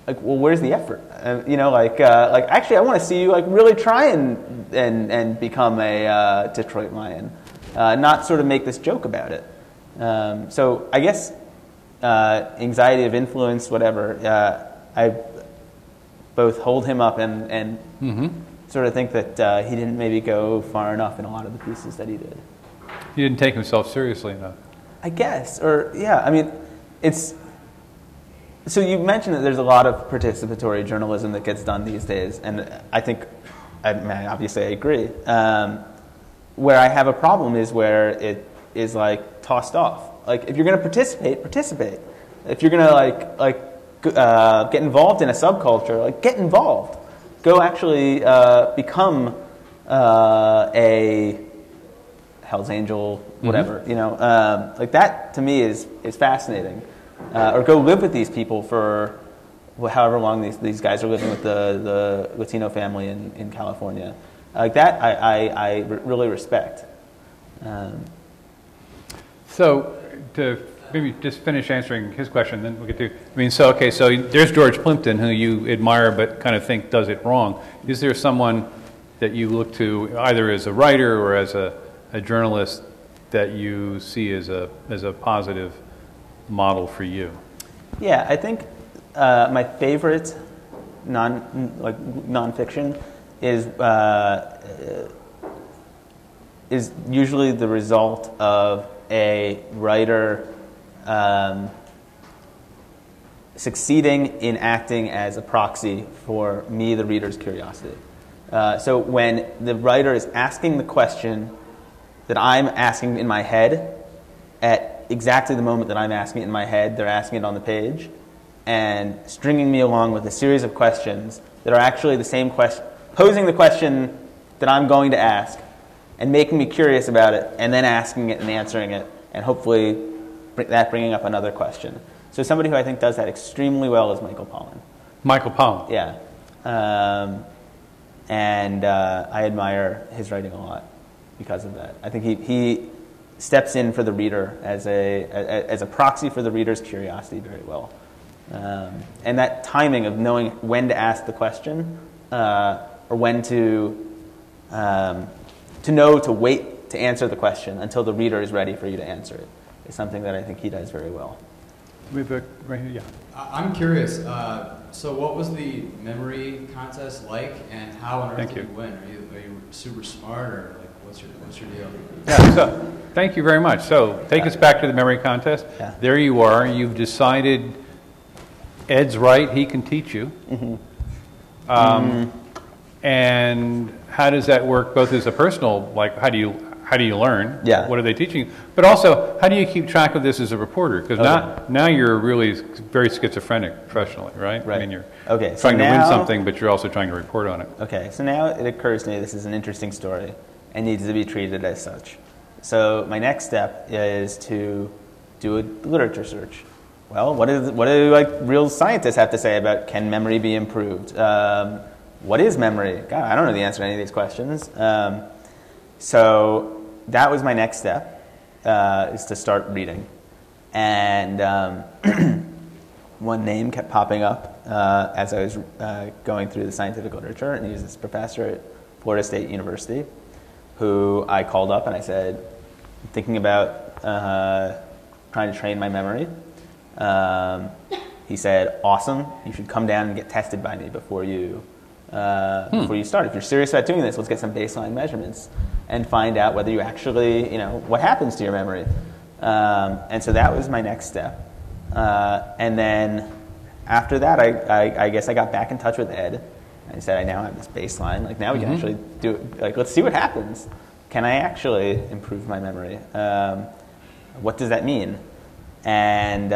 well, where's the effort? Like actually, I want to see you like really try and become a Detroit Lion, not sort of make this joke about it. So I guess anxiety of influence, whatever. I both hold him up and sort of think that he didn't maybe go far enough in a lot of the pieces that he did. He didn't take himself seriously enough. I guess, or yeah, I mean, it's. So you mentioned that there's a lot of participatory journalism that gets done these days, and I think, obviously I agree. Where I have a problem is where it is like tossed off. Like if you're going to participate. If you're going to get involved in a subculture, like get involved. Go actually become a Hell's Angel, whatever. Like that to me is fascinating. Or go live with these people for however long these guys are living with the Latino family in California. Like that, I really respect. So to maybe just finish answering his question, then we'll get to. I mean, so there's George Plimpton, who you admire but kind of think does it wrong. Is there someone that you look to either as a writer or as a journalist that you see as a positive model for you? Yeah, I think my favorite nonfiction is usually the result of a writer succeeding in acting as a proxy for me, the reader's curiosity. So when the writer is asking the question that I'm asking in my head at exactly the moment that I'm asking it in my head, they're asking it on the page, and stringing me along with a series of questions that are actually the same question, posing the question that I'm going to ask, and making me curious about it, and then asking it and answering it, and hopefully bringing up another question. So somebody who I think does that extremely well is Michael Pollan. Michael Pollan. Yeah. And I admire his writing a lot because of that. I think he steps in for the reader as a proxy for the reader's curiosity very well. And that timing of knowing when to ask the question or when to know to wait to answer the question until the reader is ready for you to answer it is something that I think he does very well. Right here, yeah. I'm curious. So, what was the memory contest like, and how on earth did you win? Are you super smart, or like what's your deal? Yeah. So, thank you very much. So, take us back to the memory contest. Yeah. There you are. You've decided Ed's right. He can teach you. And how does that work? Both as a personal, like how do you learn? Yeah. What are they teaching you? But also, how do you keep track of this as a reporter? Because now you're really very schizophrenic professionally, right? Right. I mean, you're okay, trying to win something, but you're also trying to report on it. Okay, so now it occurs to me this is an interesting story and needs to be treated as such. So my next step is to do a literature search. Well, what do like real scientists have to say about can memory be improved? What is memory? God, I don't know the answer to any of these questions. So that was my next step, is to start reading. And one name kept popping up as I was going through the scientific literature, and he was this professor at Florida State University who I called up and I said, I'm thinking about trying to train my memory. He said, awesome, you should come down and get tested by me before you start. If you're serious about doing this, let's get some baseline measurements and find out whether you actually, what happens to your memory. And so that was my next step. And then after that, I guess I got back in touch with Ed. And I said, I now have this baseline. Like now we can actually do it. Like, let's see what happens. Can I actually improve my memory? What does that mean? And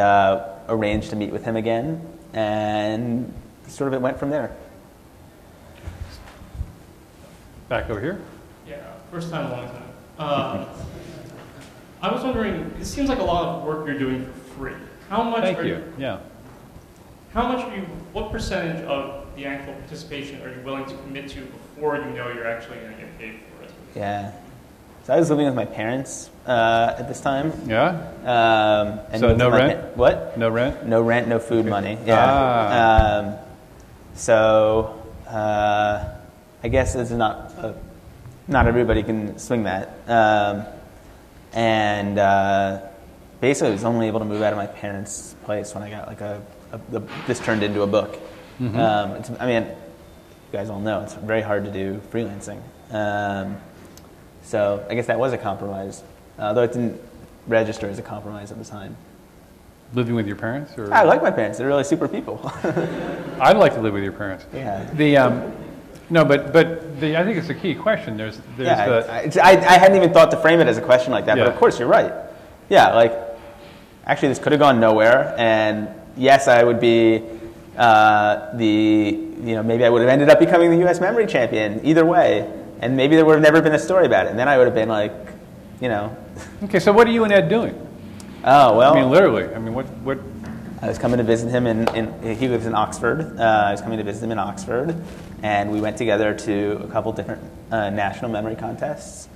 arranged to meet with him again. And sort of it went from there. Back over here. Yeah, first time, long time. I was wondering, it seems like a lot of work you're doing for free. How much Thank are you. Yeah. How much are you, what percentage of the actual participation are you willing to commit to before you know you're actually going to get paid for it? Yeah. So I was living with my parents at this time. Yeah? And So no rent? What? No rent? No rent, no food money. Yeah. So I guess it's not everybody can swing that. And basically, I was only able to move out of my parents' place when I got this turned into a book. I mean, you guys all know it's very hard to do freelancing. So I guess that was a compromise, although it didn't register as a compromise at the time. Living with your parents? Or? I like my parents. They're really super people. I'd like to live with your parents. Yeah. No, but I think it's a key question. I hadn't even thought to frame it as a question like that, but of course you're right. Yeah, like, actually this could have gone nowhere, and yes, I would be maybe I would have ended up becoming the U.S. memory champion either way, and maybe there would have never been a story about it, and then I would have been like, Okay, so what are you and Ed doing? Oh, well. I mean, literally. I mean, what? I was coming to visit him he lives in Oxford. I was coming to visit him in Oxford, and we went together to a couple different national memory contests.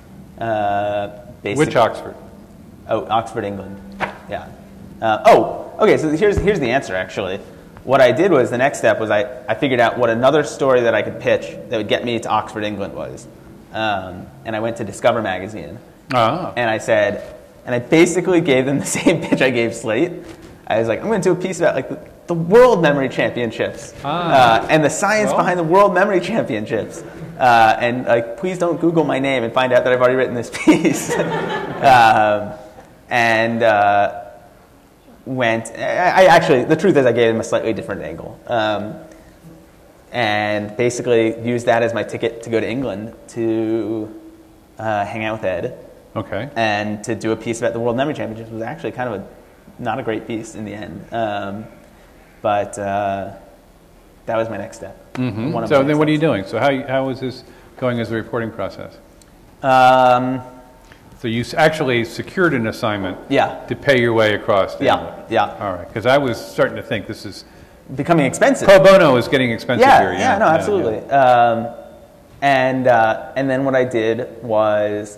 Which Oxford? Oh, Oxford, England. Yeah. Okay, so here's the answer, actually. What I did was, the next step was I figured out what another story that I could pitch that would get me to Oxford, England was. And I went to Discover magazine. Oh. And I basically gave them the same pitch I gave Slate. I was like, I'm going to do a piece about like the World Memory Championships and the science behind the World Memory Championships. And like, please don't Google my name and find out that I've already written this piece. The truth is I gave them a slightly different angle. And basically used that as my ticket to go to England to hang out with Ed. Okay. And to do a piece about the World Memory Championships was actually kind of not a great piece in the end. But that was my next step. Mm-hmm. So then what are you doing? So how is this going as a reporting process? So you actually secured an assignment to pay your way across to England. Yeah. All right, because I was starting to think this is becoming expensive. Pro bono is getting expensive here. Yeah, no, absolutely. Yeah. And then what I did was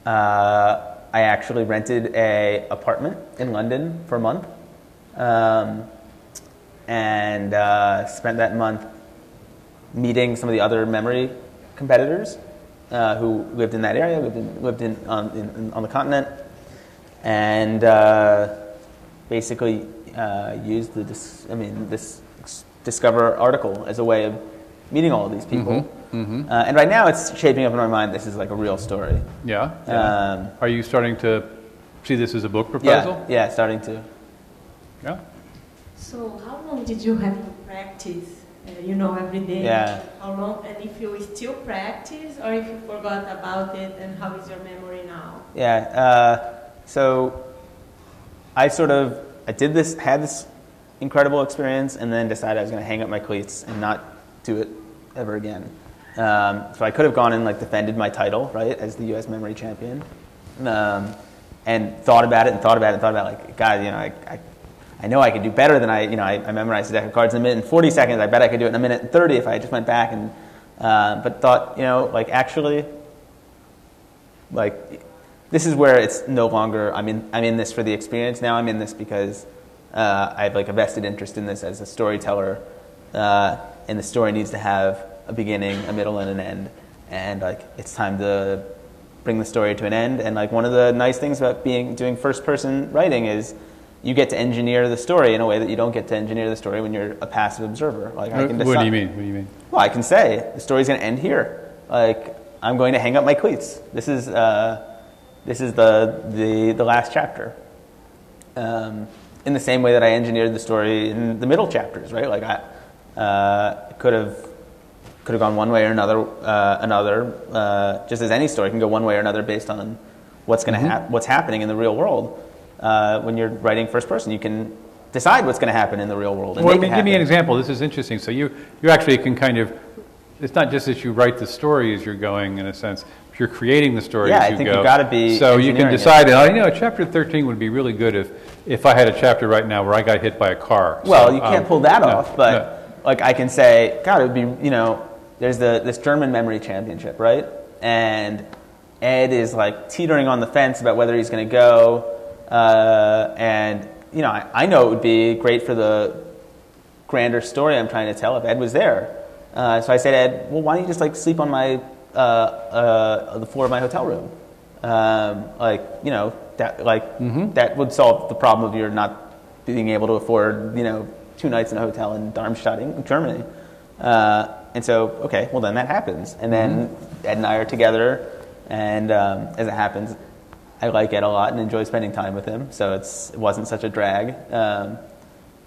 I actually rented an apartment in London for a month, and spent that month meeting some of the other memory competitors who lived in that area, lived on the continent, and basically used this Discover article as a way of meeting all of these people. And right now it's shaping up in my mind this is like a real story. Yeah. Are you starting to see this as a book proposal? Yeah, starting to. Yeah. So how long did you have to practice, every day? Yeah. How long, and if you still practice, or if you forgot about it, and how is your memory now? Yeah, so I did this, had this incredible experience, and then decided I was going to hang up my cleats and not do it ever again. So I could have gone and defended my title, right, as the U.S. memory champion, and thought about it, God, I know I could do better than I memorized a deck of cards in a minute and 40 seconds. I bet I could do it in a minute and 30 if I just went back and, but thought, actually, this is where it's no longer, I'm in this for the experience. Now I'm in this because I have a vested interest in this as a storyteller, and the story needs to have a beginning, a middle, and an end. And it's time to bring the story to an end. And one of the nice things about doing first-person writing is you get to engineer the story in a way that you don't get to engineer the story when you're a passive observer. What do you mean? Well, I can say the story's going to end here. I'm going to hang up my cleats. This is the last chapter. In the same way that I engineered the story in the middle chapters, right? I could have gone one way or another. Just as any story can go one way or another based on what's going to what's happening in the real world. When you're writing first person, you can decide what's going to happen in the real world. Well, give me an example. This is interesting. So you actually can kind of, it's not just that you write the story as you're going, in a sense, but you're creating the story Yeah, as I you think go. you've gotta be So you can engineering it. decide, oh, you know, chapter 13 would be really good if I had a chapter right now where I got hit by a car. Well, So, you can't pull that no, off, but no. like I can say, God, it would be, you know, there's this German memory championship, right? And Ed is like teetering on the fence about whether he's going to go, and you know, I know it would be great for the grander story I'm trying to tell if Ed was there. So I said, Ed, well, why don't you just like sleep on my the floor of my hotel room? Like, you know, that that would solve the problem of your not being able to afford, you know, 2 nights in a hotel in Darmstadt, Germany. And so, okay, well then that happens. And then Ed and I are together, and as it happens, I like Ed a lot and enjoy spending time with him, so it wasn't such a drag.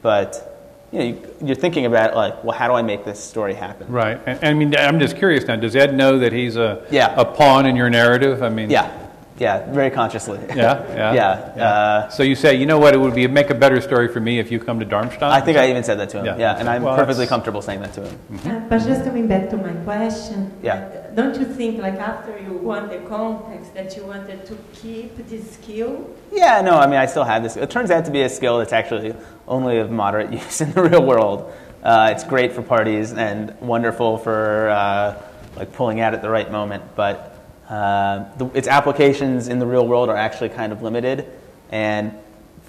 But you know, you're thinking about like, well, how do I make this story happen? Right. And I mean, I'm just curious now, does Ed know that he's a pawn in your narrative? I mean, yeah, very consciously. Yeah. So you say, you know what, it would make a better story for me if you come to Darmstadt? I think I even said that to him. Yeah. And I'm perfectly comfortable saying that to him. But just coming back to my question, Yeah. Don't you think, like, after you won the context, that you wanted to keep this skill? Yeah, no, I mean, I still have this. It turns out to be a skill that's actually only of moderate use in the real world. It's great for parties and wonderful for like pulling out at the right moment, but its applications in the real world are actually kind of limited, and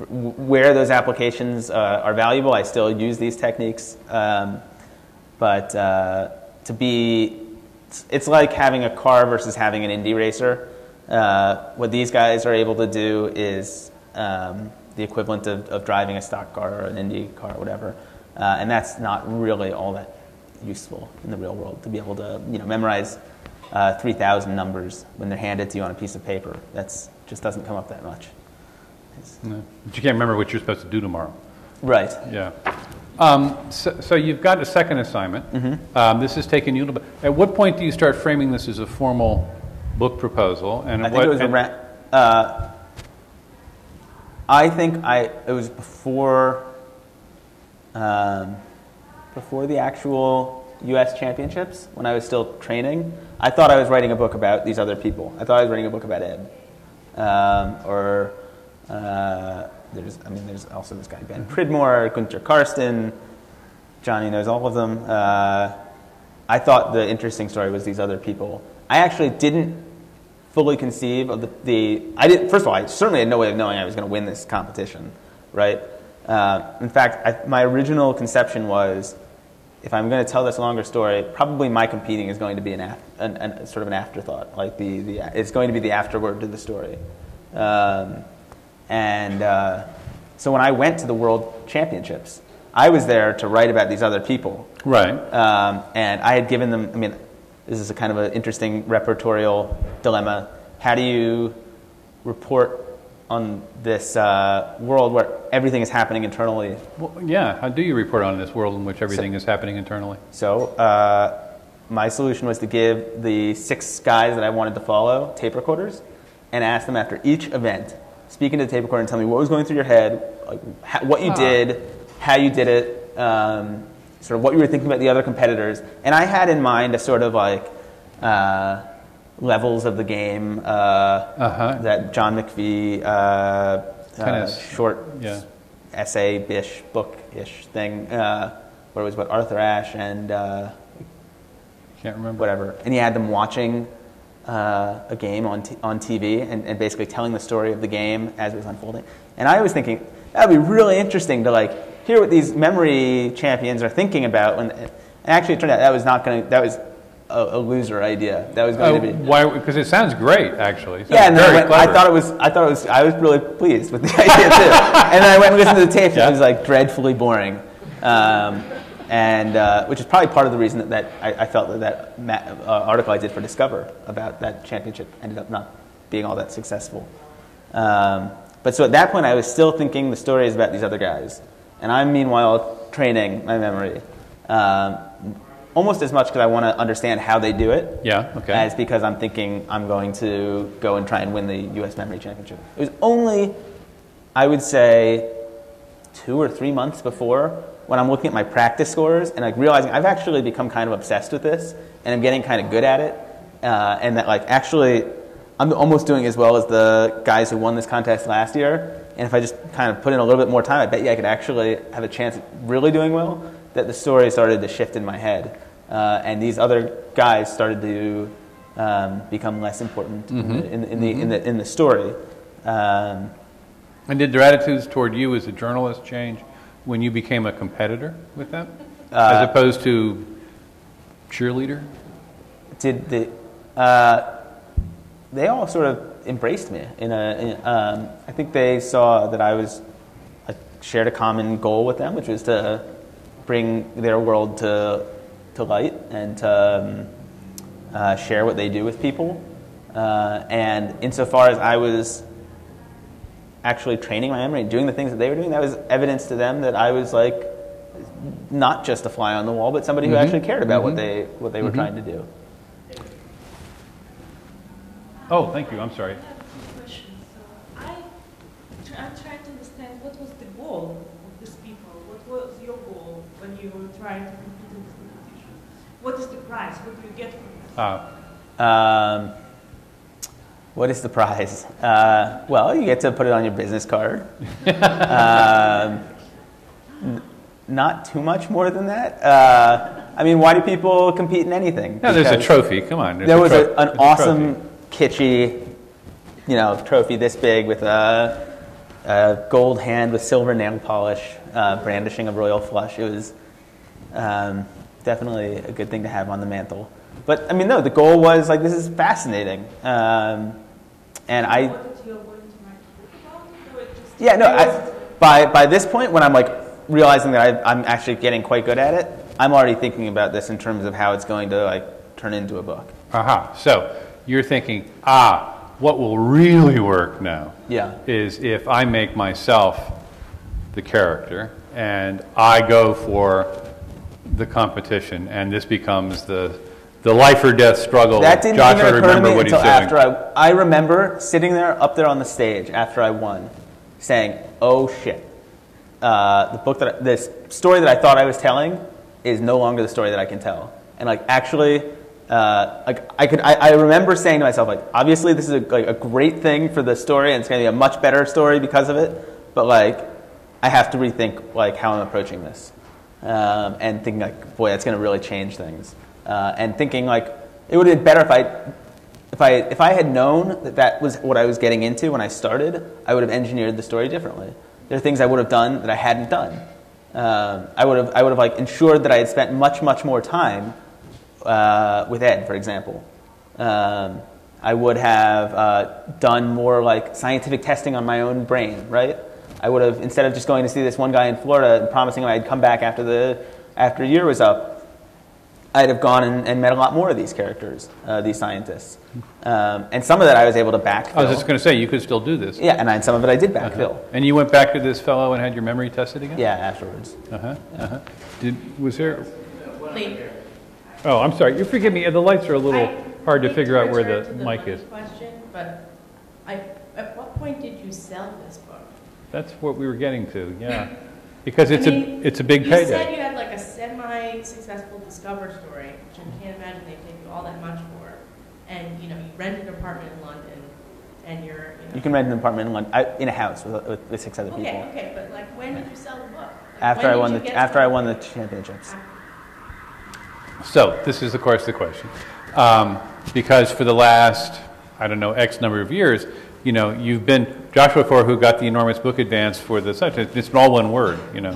where those applications are valuable, I still use these techniques, but it's like having a car versus having an Indy racer. What these guys are able to do is the equivalent of driving a stock car or an Indy car or whatever, and that's not really all that useful in the real world, to be able to, you know, memorize 3,000 numbers when they're handed to you on a piece of paper. That's just doesn't come up that much. No. But you can't remember what you're supposed to do tomorrow. Right. Yeah. So you've got a second assignment. This has taken you a little bit. At what point do you start framing this as a formal book proposal? And I think it was around. I think it was before the actual U.S. championships, when I was still training. I thought I was writing a book about these other people. I thought I was writing a book about Ed, there's also this guy Ben Pridmore, Gunter Karsten, Johnny knows all of them. I thought the interesting story was these other people. I actually didn't fully conceive of first of all, I certainly had no way of knowing I was going to win this competition, right? In fact, my original conception was, if I'm going to tell this longer story, probably my competing is going to be sort of an afterthought. Like it's going to be the afterword to the story. So when I went to the World Championships, I was there to write about these other people. Right. And I had given them, I mean, this is a kind of an interesting repertorial dilemma. How do you report on this world where everything is happening internally? Well, yeah. How do you report on this world in which everything is happening internally? So my solution was to give the 6 guys that I wanted to follow tape recorders and ask them after each event, speak into the tape recorder and tell me what was going through your head, like what you did, how you did it, sort of what you were thinking about the other competitors. And I had in mind a sort of like levels of the game that John McPhee short essay-ish, book-ish thing, where it was about Arthur Ashe and can't remember whatever. And he had them watching a game on TV and basically telling the story of the game as it was unfolding. And I was thinking, that would be really interesting to like hear what these memory champions are thinking about. And actually, it turned out that was a loser idea. That was going to be why? Because it sounds great, actually. Yeah, and then I was really pleased with the idea too. And then I went and listened to the tape, and it was like dreadfully boring. Which is probably part of the reason that I felt that article I did for Discover about that championship ended up not being all that successful. But so at that point, I was still thinking the story is about these other guys. And I'm meanwhile training my memory. Almost as much because I want to understand how they do it as because I'm thinking I'm going to go and try and win the U.S. Memory Championship. It was only, I would say, 2 or 3 months before when I'm looking at my practice scores and like realizing I've actually become kind of obsessed with this and I'm getting kind of good at it. and that like actually I'm almost doing as well as the guys who won this contest last year. And if I just kind of put in a little bit more time, I bet you I could actually have a chance at really doing well. That the story started to shift in my head, and these other guys started to become less important in the story. And did their attitudes toward you as a journalist change when you became a competitor with them, as opposed to cheerleader? Did they all sort of embraced me I think they saw that I shared a common goal with them, which was to bring their world to light and to share what they do with people. And insofar as I was actually training my memory and doing the things that they were doing, that was evidence to them that I was like not just a fly on the wall, but somebody who actually cared about what they were trying to do. Oh, thank you. I'm sorry. I have a question. So I'm trying to understand what was the goal of these people. What was your goal when you were trying to compete in this competition? What is the prize? What do you get from this? What is the prize? Well, you get to put it on your business card. Not too much more than that. I mean, why do people compete in anything? No, there's a trophy. Come on. There was an awesome, kitschy, trophy this big with a gold hand with silver nail polish, brandishing a royal flush. It was definitely a good thing to have on the mantle. But I mean, no, the goal was like, this is fascinating, and I. Yeah, no. By this point, when I'm like realizing that I'm actually getting quite good at it, I'm already thinking about this in terms of how it's going to like turn into a book. So you're thinking, what will really work now is if I make myself the character and I go for the competition, and this becomes the life or death struggle. That didn't Joshua, even occur to me what until he's doing. after I remember sitting there up there on the stage after I won, saying, "Oh shit, this story that I thought I was telling is no longer the story that I can tell." And like actually, I remember saying to myself, like, obviously this is a great thing for the story, and it's going to be a much better story because of it. But like, I have to rethink like how I'm approaching this, and thinking like, boy, that's going to really change things. And thinking like it would have been better if I had known that was what I was getting into when I started. I would have engineered the story differently. There are things I would have done that I hadn't done. I would have like ensured that I had spent much more time with Ed, for example. I would have done more like scientific testing on my own brain, right? I would have, instead of just going to see this one guy in Florida and promising him I'd come back after a year was up, I'd have gone and met a lot more of these characters, these scientists. And some of that I was able to backfill. I was just going to say, you could still do this. Yeah, and some of it I did backfill. And you went back to this fellow and had your memory tested again? Yeah, afterwards. Was there... Lee. Oh, I'm sorry. You forgive me. The lights are a little hard to figure out where the mic is. Question, but at what point did you sell this book? That's what we were getting to, yeah. Because it's a big payday. You said you had like a semi-successful Discover story, which I can't imagine they paid you all that much for. And you rent an apartment in London, and you're. You can rent an apartment in London in a house with 6 other people. Okay, but like when did you sell the book? Like, after I won the championships. So this is, of course, the question, because for the last X number of years, you've been Joshua Foer, who got the enormous book advance for the subject. It's all one word, Yeah, I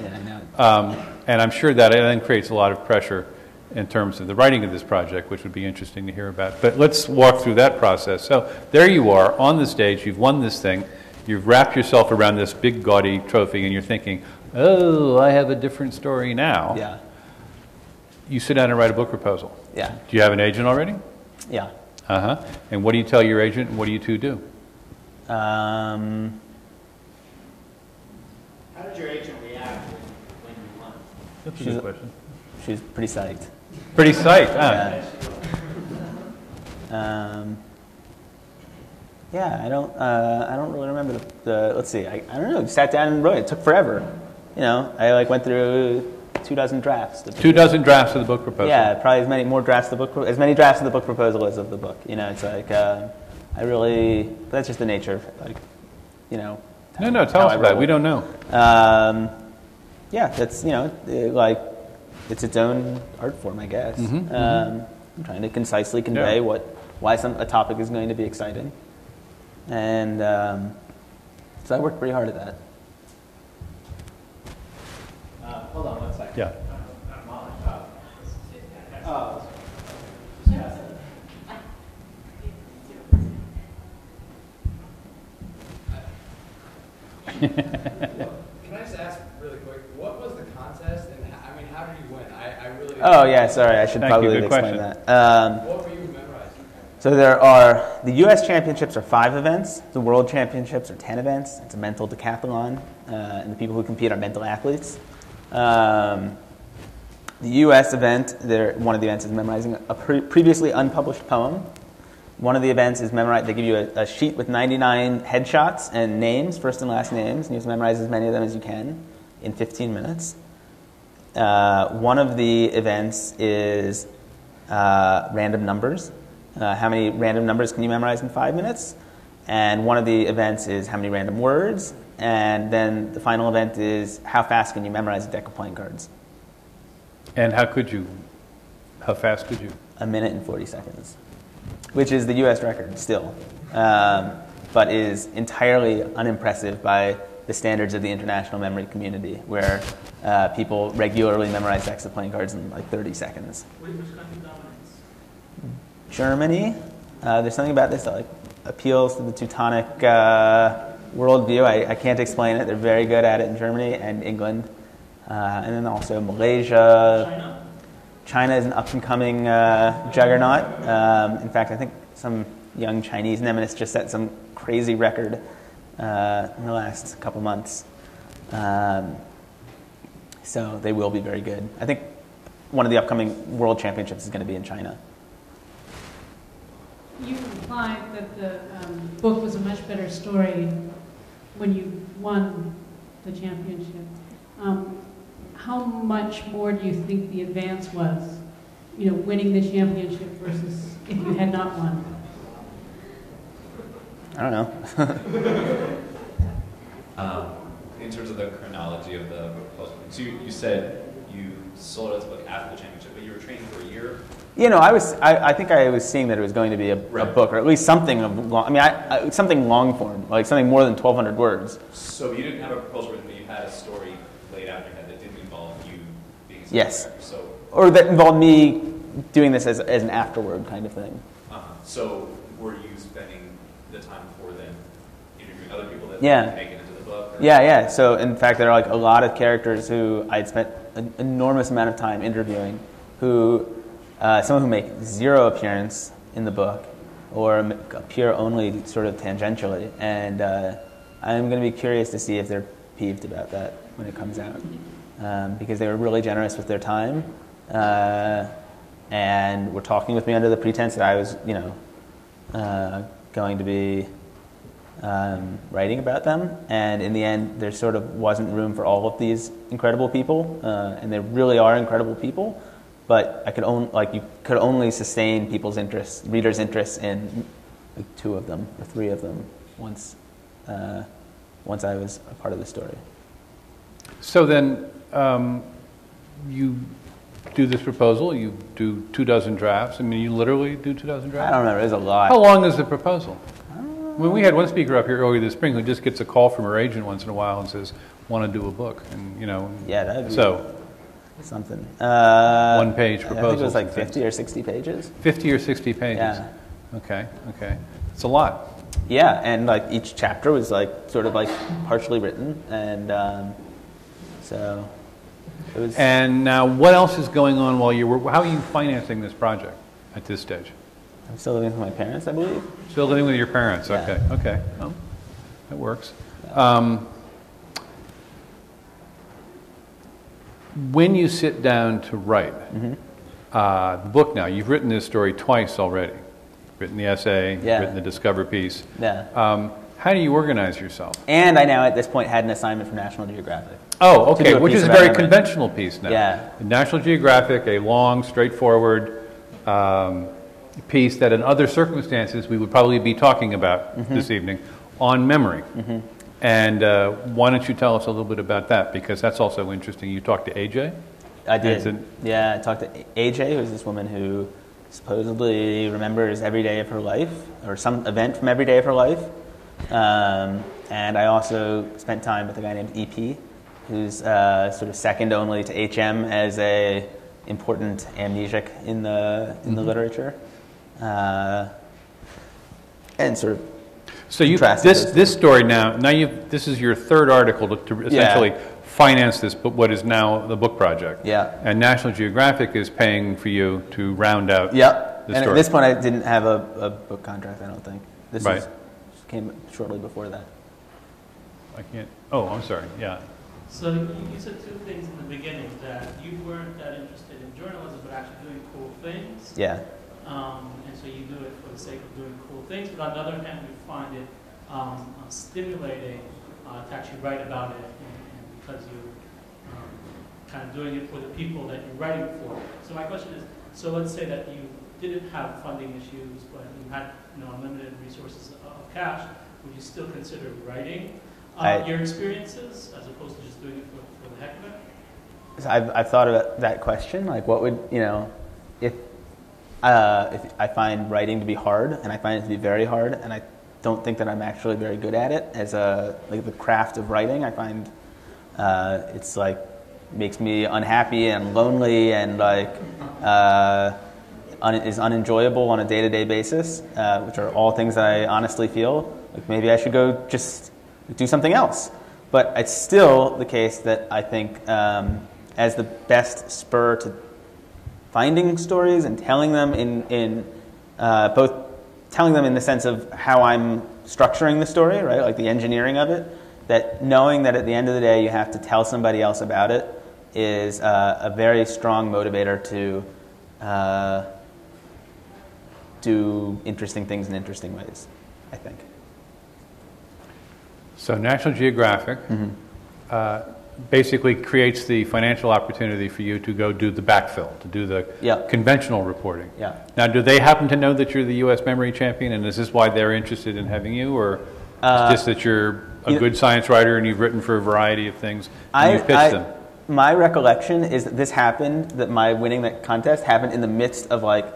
know. And I'm sure that it then creates a lot of pressure in terms of the writing of this project, which would be interesting to hear about. But let's walk through that process. So there you are on the stage. You've won this thing. You've wrapped yourself around this big gaudy trophy, and you're thinking, "Oh, I have a different story now." Yeah. You sit down and write a book proposal. Yeah. Do you have an agent already? Yeah. And what do you tell your agent, and what do you two do? How did your agent react when you won? That's a good question. She's pretty psyched. Pretty psyched, huh? Yeah. I don't really remember the let's see. I don't know. Sat down and wrote it. It took forever. I like went through 24 drafts. 24 drafts of the book proposal. Yeah, probably as many drafts of the book proposal as of the book. You know, it's like that's just the nature of like, you know. No, tell us about it. We don't know. Yeah, that's like it's its own art form, I guess. I'm trying to concisely convey why a topic is going to be exciting, and so I worked pretty hard at that. Hold on one second. Yeah. Can I just ask really quick, what was the contest, and how did you win? I really. Oh yeah, sorry, I should probably explain question. that. What were you memorizing? So the U.S. championships are 5 events. The world championships are 10 events. It's a mental decathlon, and the people who compete are mental athletes. The U.S. event, one of the events is memorizing a previously unpublished poem. One of the events is they give you a sheet with 99 headshots and names, first and last names, and you have to memorize as many of them as you can in 15 minutes. One of the events is random numbers. How many random numbers can you memorize in 5 minutes? And one of the events is how many random words. And then the final event is how fast can you memorize a deck of playing cards? And how fast could you? 1 minute and 40 seconds, which is the U.S. record still, but is entirely unimpressive by the standards of the international memory community, where people regularly memorize decks of playing cards in like 30 seconds. Which country dominates? Germany. There's something about this that like appeals to the Teutonic worldview. I can't explain it. They're very good at it in Germany and England. And then also Malaysia. China is an up-and-coming juggernaut. In fact, I think some young Chinese mnemonists just set some crazy record in the last couple months. So they will be very good. I think one of the upcoming world championships is going to be in China. You implied that the book was a much better story when you won the championship. How much more do you think the advance was, winning the championship versus if you had not won? I don't know. In terms of the chronology of the book proposal, so you said you sold out the book after the championship, but you were training for a year? I think I was seeing that it was going to be a book, or at least something of long, something long form, like something more than 1,200 words. So you didn't have a proposal written, but you had a story laid out in your head that didn't involve you being a yes. So, or that involved me doing this as an afterward kind of thing. So were you spending the time before then interviewing other people that make it into the book? Or? Yeah. So in fact, there are like a lot of characters who I'd spent an enormous amount of time interviewing, some who make zero appearance in the book, or appear only sort of tangentially. And I'm going to be curious to see if they're peeved about that when it comes out, because they were really generous with their time, and were talking with me under the pretense that I was, going to be writing about them. And in the end, there sort of wasn't room for all of these incredible people, and they really are incredible people. But you could only sustain people's interest, readers' interest in like 2 of them or 3 of them once I was a part of the story. So then you do this proposal, you do 24 drafts. I mean, you literally do 24 drafts? I don't remember. It was a lot. How long is the proposal? When we had one speaker up here earlier this spring who just gets a call from her agent once in a while and says, "Want to do a book?" And yeah, that'd be something. 1-page proposal. I think it was like 50 or 60 pages. 50 or 60 pages. Yeah. Okay. It's a lot. Yeah, and like each chapter was like sort of like partially written, and so it was. And now, what else is going on while you were? How are you financing this project at this stage? I'm still living with my parents, I believe. Still living with your parents. Yeah. Okay. Well, that works. When you sit down to write the book, now you've written this story twice already. Written the essay, written the Discover piece. Yeah. How do you organize yourself? And I now, at this point, had an assignment from National Geographic. Oh, okay, which is a very memory. conventional piece now. Yeah. National Geographic, a long, straightforward piece that in other circumstances we would probably be talking about this evening on memory. And why don't you tell us a little bit about that, because that's also interesting. You talked to AJ? I did. I talked to AJ, who's this woman who supposedly remembers every day of her life, or some event from every day of her life. And I also spent time with a guy named EP, who's sort of second only to HM as a important amnesic in the literature, and sort of. So you this story now this is your third article to essentially finance this book, what is now the book project. Yeah. And National Geographic is paying for you to round out. Yep. The and story. at this point, I didn't have a book contract. I don't think this came shortly before that. I can't. Oh, I'm sorry. Yeah. So you said two things in the beginning, that you weren't that interested in journalism, but actually doing cool things. Yeah. And so you do it for the sake of doing cool things, but on the other hand, you find it stimulating to actually write about it, and because you're kind of doing it for the people that you're writing for. So my question is, so let's say that you didn't have funding issues, but you had unlimited resources of cash, would you still consider writing your experiences as opposed to just doing it for the heck of it? So I've thought about that question, like what would, if I find writing to be hard, and I find it to be very hard, and I don't think that I'm actually very good at it as like the craft of writing. I find it's like makes me unhappy and lonely and like is unenjoyable on a day-to-day basis, which are all things that I honestly feel like maybe I should go just do something else. But it's still the case that I think as the best spur to finding stories and telling them in both telling them in the sense of how I'm structuring the story, right, like the engineering of it, that knowing that at the end of the day you have to tell somebody else about it is a very strong motivator to do interesting things in interesting ways, I think. So National Geographic basically creates the financial opportunity for you to go do the backfill, to do the conventional reporting. Yeah. Now, do they happen to know that you're the U.S. memory champion, and is this why they're interested in having you, or it's just that you're a good science writer and you've written for a variety of things and you've pitched them? My recollection is that this happened, that my winning that contest happened in the midst of like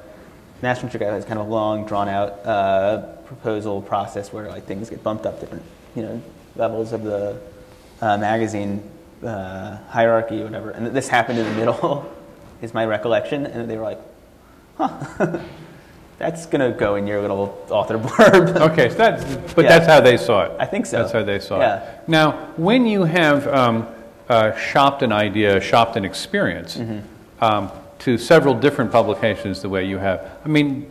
National Geographic has kind of a long, drawn-out proposal process where like things get bumped up different, levels of the magazine hierarchy or whatever. And this happened in the middle, is my recollection. And they were like, huh, that's going to go in your little author blurb. Okay, so that's how they saw it. I think so. That's how they saw it. Now, when you have shopped an idea, shopped an experience to several different publications the way you have, I mean,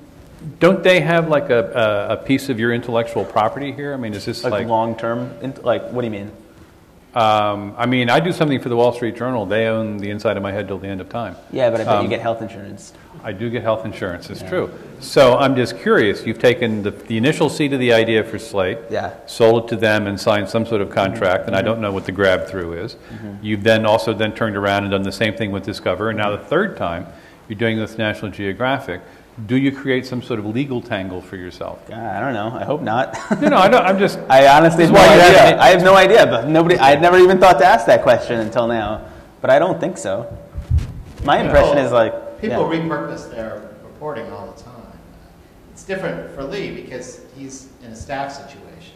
don't they have like a piece of your intellectual property here? I mean, is this like long-term? Like, what do you mean? I mean, I do something for the Wall Street Journal. They own the inside of my head till the end of time. Yeah, but I bet you get health insurance. I do get health insurance, it's true. So I'm just curious. You've taken the initial seed of the idea for Slate, sold it to them and signed some sort of contract, and I don't know what the grab through is. You've then also turned around and done the same thing with Discover, and now the third time you're doing this National Geographic. Do you create some sort of legal tangle for yourself? I don't know. I hope not. No, I don't. I'm just. I honestly have no idea. I have no idea, but I had never even thought to ask that question until now. But I don't think so. My impression is like people repurpose their reporting all the time. It's different for Lee because he's in a staff situation.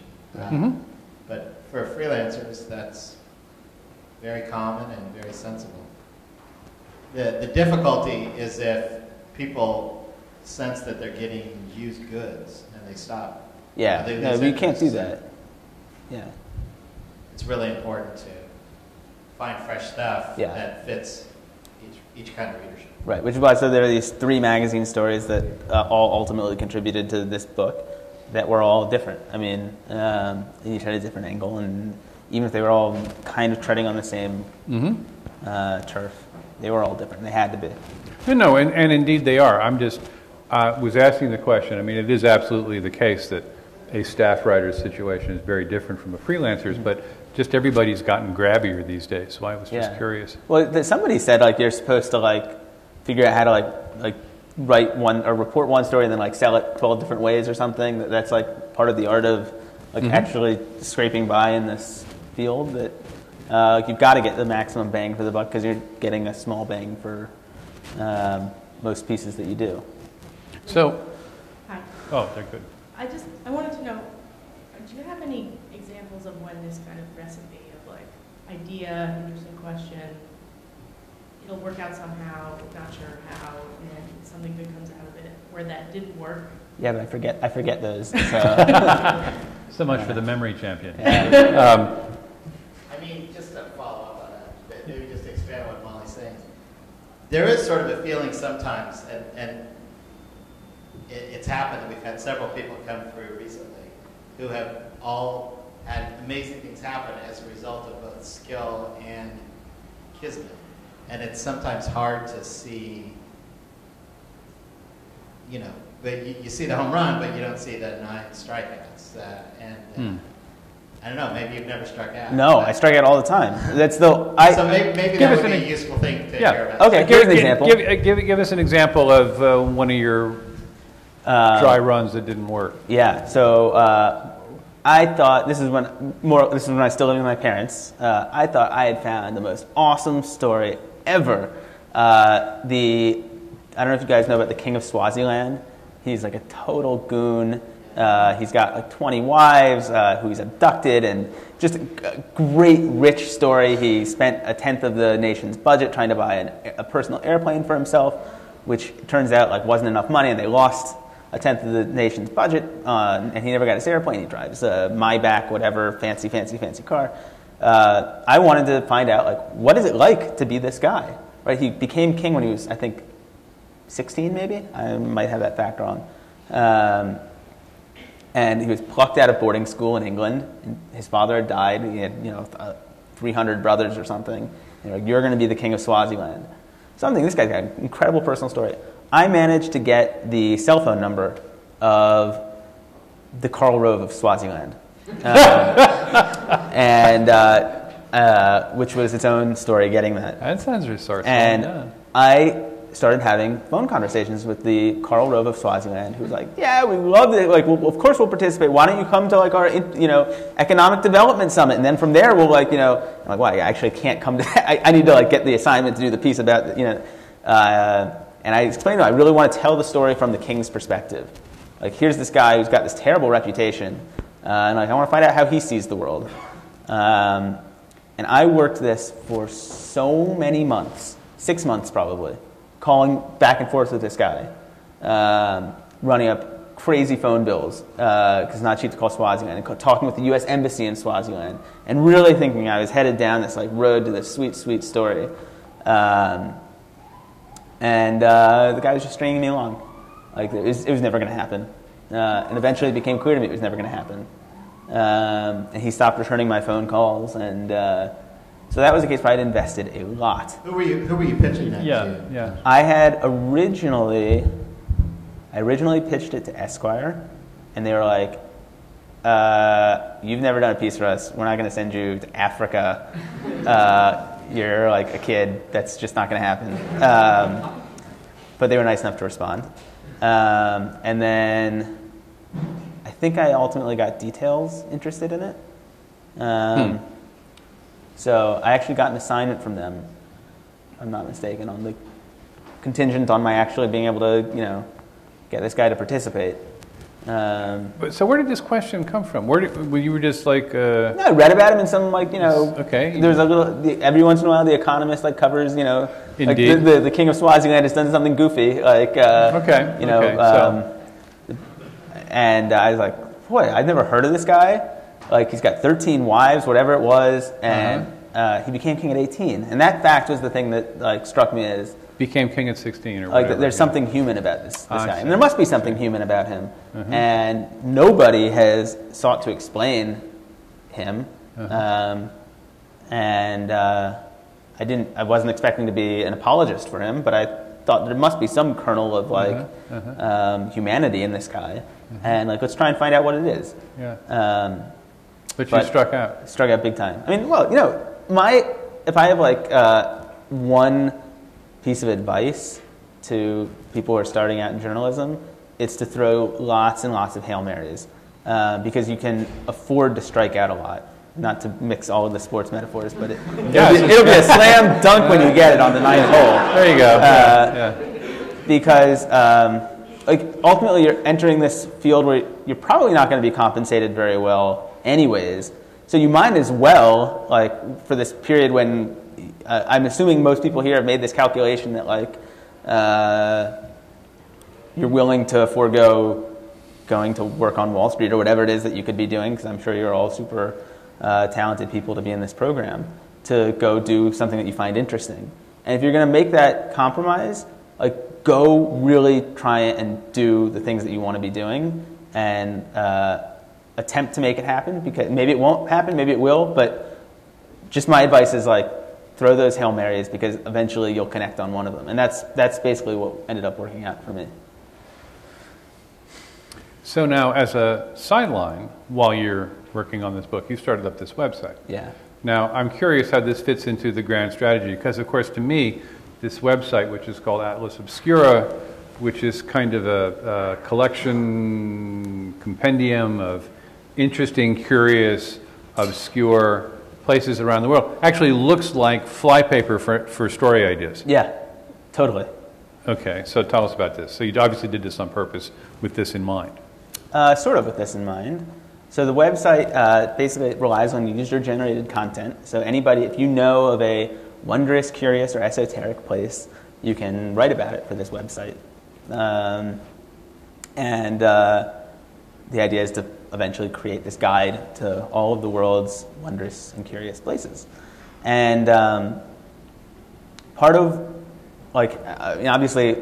But for freelancers, that's very common and very sensible. The difficulty is if people sense that they're getting used goods and they stop. Yeah, we can't do that. Yeah. It's really important to find fresh stuff that fits each kind of readership. Right, which is why there are these 3 magazine stories that all ultimately contributed to this book that were all different. I mean, each had a different angle, and even if they were all kind of treading on the same turf, they were all different. They had to be. No, and indeed they are. I'm just was asking the question. I mean, it is absolutely the case that a staff writer's situation is very different from a freelancer's, but just everybody's gotten grabbier these days, so I was just curious. Well, somebody said like you're supposed to like figure out how to like write one or report one story and then like sell it 12 different ways or something. That's like part of the art of like actually scraping by in this field. That you've got to get the maximum bang for the buck because you're getting a small bang for most pieces that you do. So, hi. Oh, they're good. I wanted to know, do you have any examples of when this kind of recipe of like idea, interesting question, it'll work out somehow, not sure how, and something good comes out of it, where that didn't work? Yeah, but I forget those. So, so much for the memory champion. Yeah. I mean, just to follow up on that, maybe just to expand on what Molly's saying. There is sort of a feeling sometimes, and it's happened. We've had several people come through recently who have all had amazing things happen as a result of both skill and kismet. And it's sometimes hard to see, you know, but you see the home run, but you don't see the 9 strikeouts. I don't know, maybe you've never struck out. No, I strike out all the time. That's the So maybe that would be a useful thing to hear about. Okay, give us an example. Give us an example of one of your dry runs that didn't work. Yeah, so I thought this is when I was still living with my parents. I thought I had found the most awesome story ever. I don't know if you guys know about the King of Swaziland. He's like a total goon. He's got like 20 wives who he's abducted, and just a great, rich story. He spent 1/10 of the nation's budget trying to buy a personal airplane for himself, which turns out like wasn't enough money, and they lost 1/10 of the nation's budget, and he never got his airplane. He drives a Maybach, whatever, fancy car. I wanted to find out, like, what is it like to be this guy? Right? He became king when he was, I think, 16, maybe. I might have that fact wrong. And he was plucked out of boarding school in England. And his father had died. He had, 300 brothers or something. You're going to be the king of Swaziland. This guy's got an incredible personal story. I managed to get the cell phone number of the Karl Rove of Swaziland, which was its own story getting that. That sounds resourceful. And I started having phone conversations with the Karl Rove of Swaziland, who was like, "Yeah, we love it. Like, of course we'll participate. Why don't you come to like our, economic development summit? And then from there we'll I'm like, well, I actually can't come to that. I need to like get the assignment to do the piece about, And I explained to him, I really want to tell the story from the king's perspective. Like, here's this guy who's got this terrible reputation, and like I want to find out how he sees the world. And I worked this for so many months, 6 months probably, calling back and forth with this guy, running up crazy phone bills, because it's not cheap to call Swaziland, and talking with the U.S. Embassy in Swaziland, and really thinking I was headed down this like road to this sweet, sweet story. And the guy was just stringing me along. Like, it was never going to happen. And eventually it became clear to me it was never going to happen. And he stopped returning my phone calls. And so that was the case where I'd invested a lot. Who were you pitching that to? Yeah. I had originally pitched it to Esquire. And they were like, you've never done a piece for us. We're not going to send you to Africa. You're like a kid. That's just not going to happen. But they were nice enough to respond. And then I think I ultimately got Details interested in it. So I actually got an assignment from them, if I'm not mistaken, on the contingent on my actually being able to, get this guy to participate. So where did this question come from? Were you just like? No, I read about him in some Okay. There's a little. Every once in a while, The Economist covers. Like Indeed. the King of Swaziland has done something goofy. And I was like, boy, I'd never heard of this guy. Like, he's got 13 wives, whatever it was, and he became king at 18. And that fact was the thing that struck me as. Became king at 16 or whatever. There's something human about this guy. And there must be something human about him. And nobody has sought to explain him. I wasn't expecting to be an apologist for him, but I thought there must be some kernel of like humanity in this guy, and like let's try and find out what it is. Yeah. But you struck out. Struck out big time. I mean, well, you know, if I have like one piece of advice to people who are starting out in journalism, it's to throw lots and lots of Hail Marys, because you can afford to strike out a lot. Not to mix all of the sports metaphors, but it'll be a slam dunk when you get it on the 9th hole. There you go. Because like ultimately you're entering this field where you're probably not going to be compensated very well anyways. So you might as well, like for this period when I'm assuming most people here have made this calculation that like you're willing to forego going to work on Wall Street or whatever it is that you could be doing, because I'm sure you're all super talented people to be in this program, to go do something that you find interesting. And if you're going to make that compromise, like go really try and do the things that you want to be doing and attempt to make it happen, because maybe it won't happen, maybe it will, but just my advice is like throw those Hail Marys, because eventually you'll connect on one of them. And that's basically what ended up working out for me. So now, as a sideline, while you're working on this book, you started up this website. Yeah. Now, I'm curious how this fits into the grand strategy, because, of course, to me, this website, which is called Atlas Obscura, which is kind of a collection, compendium of interesting, curious, obscure places around the world, actually looks like flypaper for story ideas. Yeah, totally. Okay, so tell us about this. So you obviously did this on purpose with this in mind. Sort of with this in mind. So the website basically relies on user-generated content. So anybody, if you know of a wondrous, curious, or esoteric place, you can write about it for this website. And the idea is to eventually create this guide to all of the world's wondrous and curious places. And part of, like, obviously,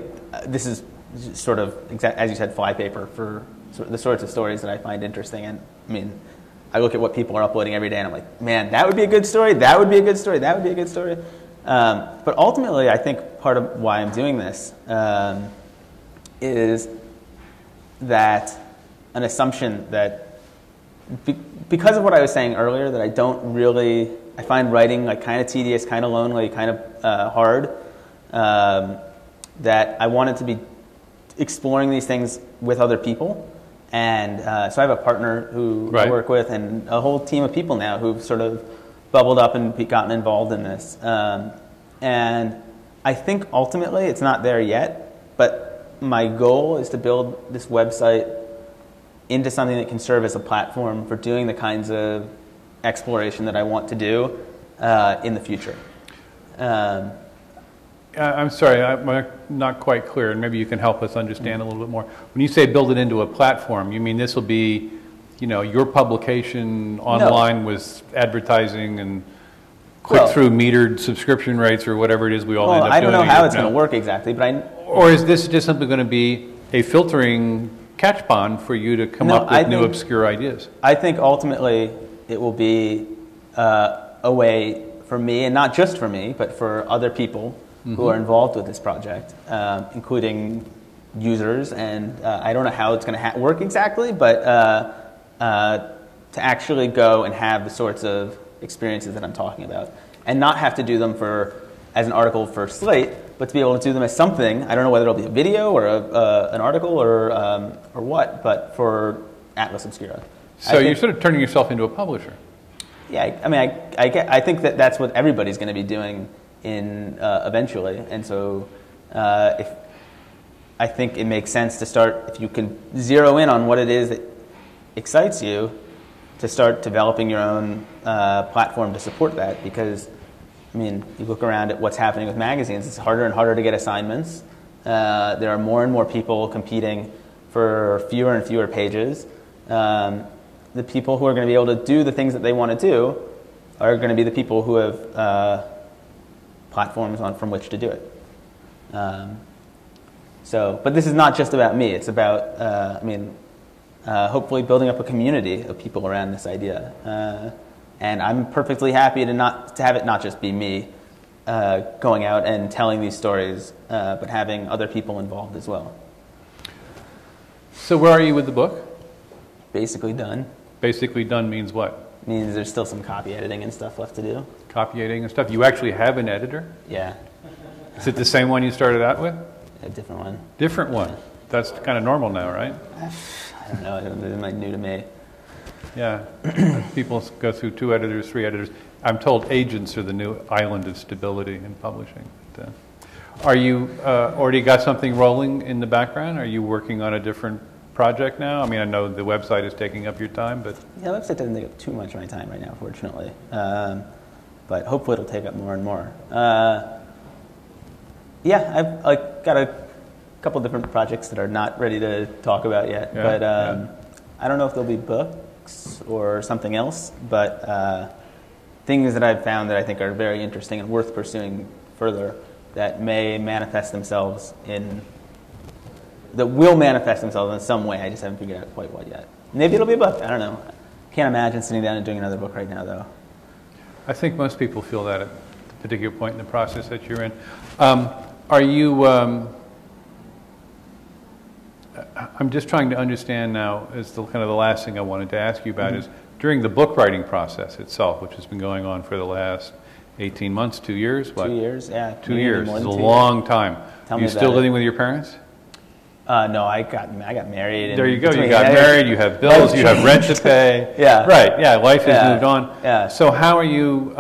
this is sort of, as you said, flypaper for the sorts of stories that I find interesting. And I mean, I look at what people are uploading every day, and I'm like, man, that would be a good story. That would be a good story. That would be a good story. But ultimately, I think part of why I'm doing this is that an assumption that because of what I was saying earlier, that I find writing like kind of tedious, kind of lonely, kind of hard, that I wanted to be exploring these things with other people. And so I have a partner who I work with and a whole team of people now who've sort of bubbled up and gotten involved in this. And I think ultimately it's not there yet, but my goal is to build this website into something that can serve as a platform for doing the kinds of exploration that I want to do in the future. I'm sorry, I'm not quite clear, and maybe you can help us understand a little bit more. When you say build it into a platform, you mean this will be, your publication online with advertising and click-through metered subscription rates or whatever it is we all end up doing? I don't know how it's going to work exactly, but Or is this just simply going to be a filtering catch pond for you to come up with new obscure ideas? I think ultimately it will be a way for me, and not just for me, but for other people who are involved with this project, including users, and I don't know how it's going to work exactly, but to actually go and have the sorts of experiences that I'm talking about, and not have to do them as an article for Slate, but to be able to do them as something. I don't know whether it'll be a video or an article or what, but for Atlas Obscura. So you're sort of turning yourself into a publisher. Yeah, I mean, I think that's what everybody's going to be doing eventually, and so if I think it makes sense to start, if you can zero in on what it is that excites you, to start developing your own platform to support that. Because I mean, you look around at what's happening with magazines; it's harder and harder to get assignments. There are more and more people competing for fewer and fewer pages. The people who are going to be able to do the things that they want to do are going to be the people who have platforms from which to do it. But this is not just about me. It's about, hopefully building up a community of people around this idea. And I'm perfectly happy to have it not just be me going out and telling these stories, but having other people involved as well. So where are you with the book? Basically done. Basically done means what? Means there's still some copy editing and stuff left to do. Copy editing and stuff. You actually have an editor? Yeah. Is it the same one you started out with? A different one. Different one. That's kind of normal now, right? I don't know. It might be new to me. Yeah. People go through 2 editors, 3 editors. I'm told agents are the new island of stability in publishing. But, are you already got something rolling in the background? Are you working on a different project now? I mean, I know the website is taking up your time, but... Yeah, the website doesn't take up too much of my time right now, fortunately. But hopefully it'll take up more and more. Yeah, I've got a couple different projects that are not ready to talk about yet. Yeah, but yeah. I don't know if they'll be books or something else, but things that I've found that I think are very interesting and worth pursuing further that may manifest themselves that will manifest themselves in some way. I just haven't figured out quite what yet. Maybe it'll be a book. I don't know. Can't imagine sitting down and doing another book right now, though. I think most people feel that at the particular point in the process that you're in. Are you... I'm just trying to understand now, is the kind of the last thing I wanted to ask you about is during the book writing process itself, which has been going on for the last 18 months, 2 years? What? 2 years, yeah. 2 years. It's a long time. Tell you me still about living it. with your parents? No, I got married. There you go. You got married. You have bills. You have rent to pay. Yeah. Right. Yeah. Life has moved on. Yeah. So how are you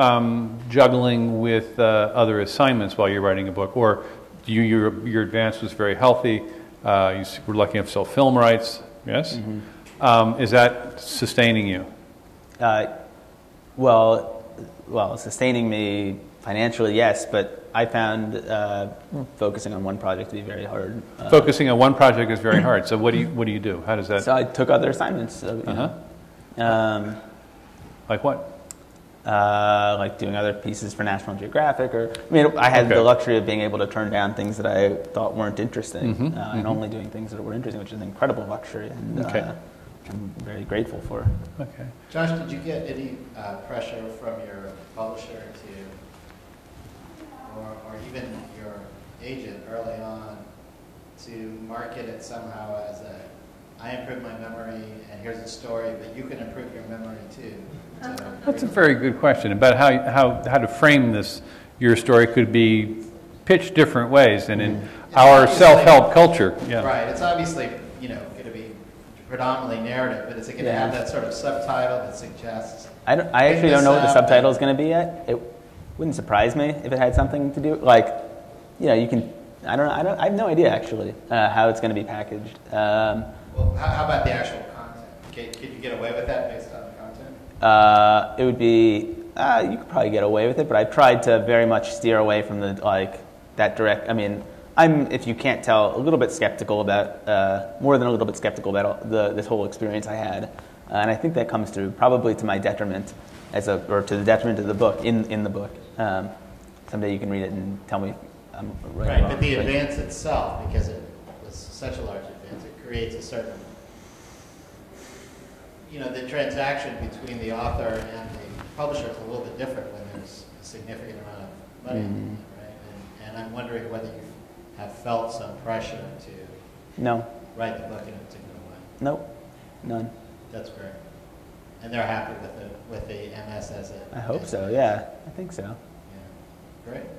juggling with other assignments while you're writing a book? Or your advance was very healthy. You were lucky enough to sell film rights. Yes. Mm-hmm. Is that sustaining you? Well, sustaining me financially, yes, but I found focusing on one project to be very hard. Focusing on one project is very hard. So what do you do? How does that? So I took other assignments. So, like what? Like doing other pieces for National Geographic, I had the luxury of being able to turn down things that I thought weren't interesting, and only doing things that were interesting, which is an incredible luxury, and which I'm very grateful for. Okay. Josh, did you get any pressure from your publisher or even your agent early on to market it somehow as I improved my memory and here's a story, but you can improve your memory too? That's a very good question about how to frame this. Your story could be pitched different ways, and in our self-help culture. Yeah. Right. It's obviously going to be predominantly narrative, but is it going to have that sort of subtitle that suggests? I actually don't know what the subtitle is going to be yet. It wouldn't surprise me if it had something to do you can. I don't know. I have no idea actually how it's going to be packaged. Well, how about the actual content? Could you get away with that based on the content? It would be. You could probably get away with it, but I've tried to very much steer away from that direct. I mean, I'm, if you can't tell, a little bit skeptical about, more than a little bit skeptical about this whole experience I had, and I think that comes through probably to my detriment, or to the detriment of the book in the book. Someday you can read it and tell me I'm right. Right, or wrong. but the advance itself, because it was such a large advance, it creates a certain, the transaction between the author and the publisher is a little bit different when there's a significant amount of money, right? And I'm wondering whether you have felt some pressure to write the book in a particular way. Nope, none. That's great. And they're happy with the MS as it. I hope so. Yeah, I think so. Yeah, great.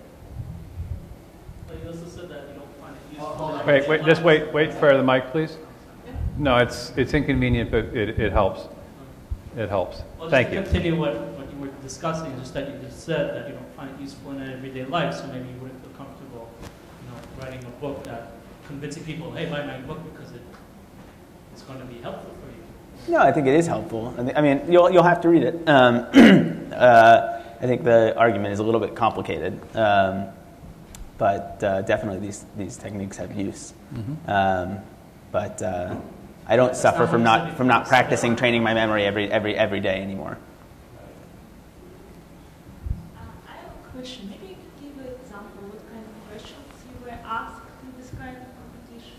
But you also said that you don't find it useful. Hold on. Wait for the mic, please. No, it's inconvenient, but it helps. It helps. Well, Thank just you. to continue what you were discussing, just that you just said that you don't find it useful in everyday life, so maybe you wouldn't feel comfortable, writing a book that convincing people, hey, buy my book because it's going to be helpful for you. No, I think it is helpful. I mean, you'll have to read it. I think the argument is a little bit complicated, but definitely these techniques have use. But I don't suffer from not practicing training my memory every day anymore. I have a question. Maybe you could give an example what kind of questions you were asked in this kind of competition.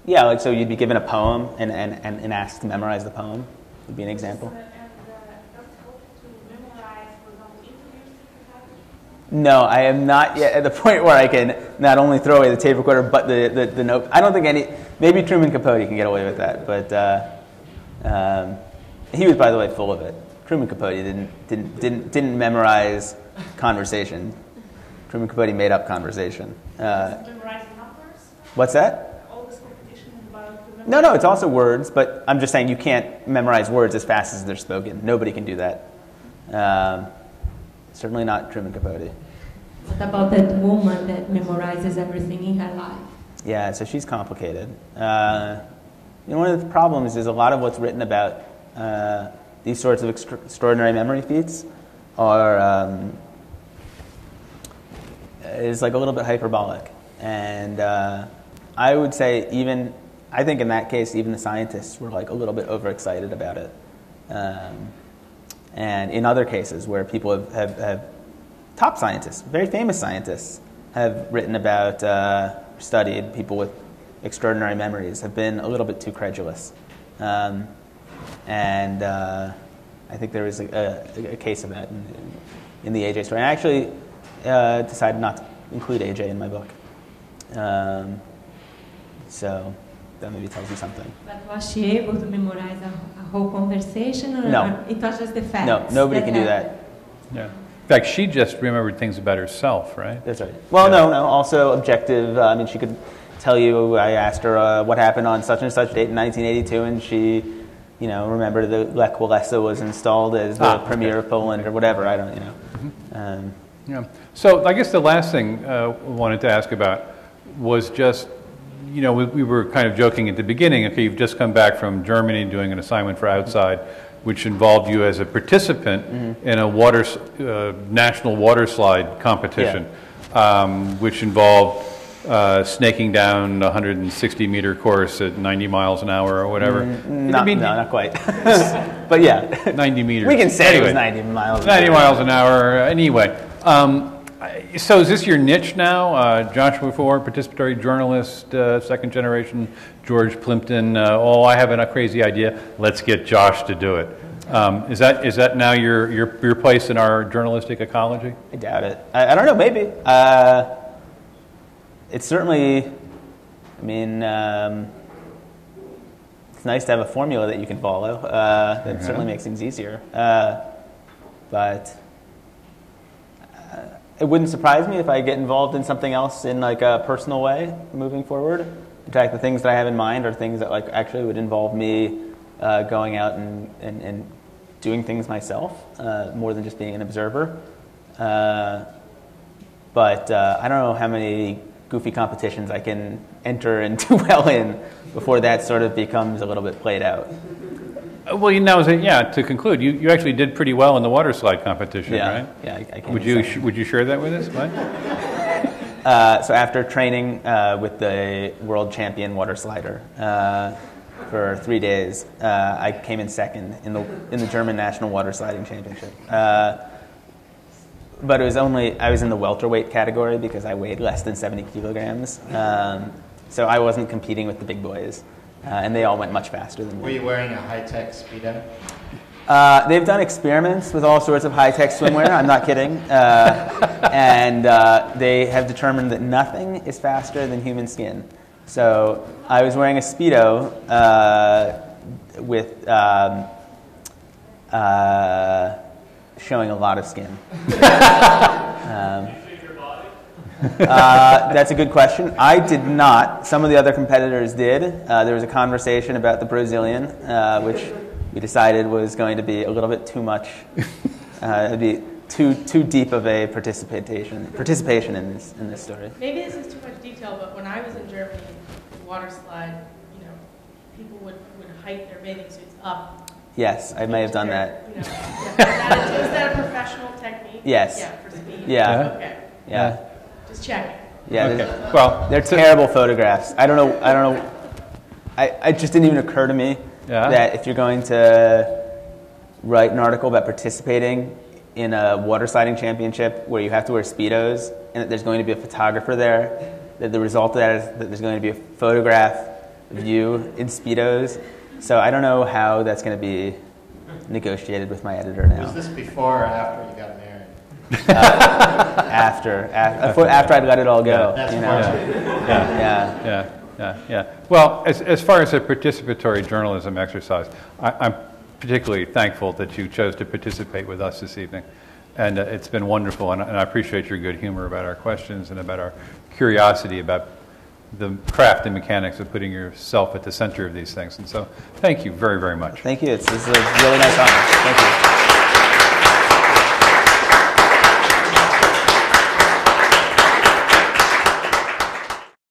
Yeah, so you'd be given a poem and asked to memorize the poem. Would be an example. And does it help to memorize, for example, No, I am not yet at the point where I can not only throw away the tape recorder, but the note. I don't think maybe Truman Capote can get away with that, but he was, by the way, full of it. Truman Capote didn't memorize conversation. Truman Capote made up conversation. Memorizing numbers? What's that? All this competition is about No, it's also words, but I'm just saying you can't memorize words as fast as they're spoken. Nobody can do that. Certainly not Truman Capote. What about that woman that memorizes everything in her life? Yeah, so she's complicated. One of the problems is a lot of what's written about these sorts of extraordinary memory feats is like a little bit hyperbolic. And I would say I think in that case, even the scientists were like a little bit overexcited about it. And in other cases where people have top scientists, very famous scientists, have written about, studied people with extraordinary memories, have been a little bit too credulous. And I think there was a case of that in the AJ story. I actually decided not to include AJ in my book. So that maybe tells you something. But was she able to memorize a whole conversation? Or No. It was just the facts? No, nobody can do that. Yeah. In fact, she just remembered things about herself, right? That's right. Well, no. Also objective. I mean, she could tell you. I asked her what happened on such and such date in 1982, and she, remembered that Lech Walesa was installed as the premier of Poland or whatever. I don't, Yeah. So I guess the last thing I wanted to ask about was just, we were kind of joking at the beginning. Okay, you've just come back from Germany doing an assignment for Outside, which involved you as a participant in a national water slide competition, which involved snaking down a 160-meter course at 90 miles an hour or whatever. Not quite. But yeah. 90 meters. We can say it was 90 miles an hour. 90 miles an hour. Anyway. So is this your niche now? Joshua Foer, participatory journalist, second generation, George Plimpton. I have a crazy idea. Let's get Josh to do it. Is that now your place in our journalistic ecology? I doubt it. I don't know. Maybe. It's certainly. It's nice to have a formula that you can follow. That certainly makes things easier. But. It wouldn't surprise me if I get involved in something else in like a personal way moving forward. In fact, the things that I have in mind are things that like actually would involve me going out and doing things myself more than just being an observer. But I don't know how many goofy competitions I can enter and do well in before that sort of becomes a little bit played out. Well, to conclude, you actually did pretty well in the water slide competition, right? Yeah, I can. Would you share that with us? What? So after training with the world champion water slider for 3 days, I came in second in the German national water sliding championship. But I was in the welterweight category because I weighed less than 70 kilograms. So I wasn't competing with the big boys. And they all went much faster than me. Were you wearing a high-tech Speedo? They've done experiments with all sorts of high-tech swimwear. I'm not kidding. And they have determined that nothing is faster than human skin. So I was wearing a Speedo with showing a lot of skin. That's a good question. I did not. Some of the other competitors did. There was a conversation about the Brazilian, which we decided was going to be a little bit too much. It'd be too deep of a participation in this story. Maybe this is too much detail, but when I was in Germany, the water slide, people would hike their bathing suits up. Yes, I may have done that. Is that a professional technique? Yes. Yeah, for speed. Yeah. Okay. Yeah. Just checking. Yeah. Okay. Well, they're terrible photographs. I don't know. It just didn't even occur to me that if you're going to write an article about participating in a water sliding championship where you have to wear Speedos and that there's going to be a photographer there, that the result of that is that there's going to be a photograph of you in Speedos. So I don't know how that's going to be negotiated with my editor now. Was this before or after you got married? after I'd let it all go. That's you know? Yeah. Well, as far as a participatory journalism exercise, I'm particularly thankful that you chose to participate with us this evening. And it's been wonderful, and I appreciate your good humor about our questions and about our curiosity about the craft and mechanics of putting yourself at the center of these things. And so thank you very, very much. Thank you. This is a really nice honor. Thank you.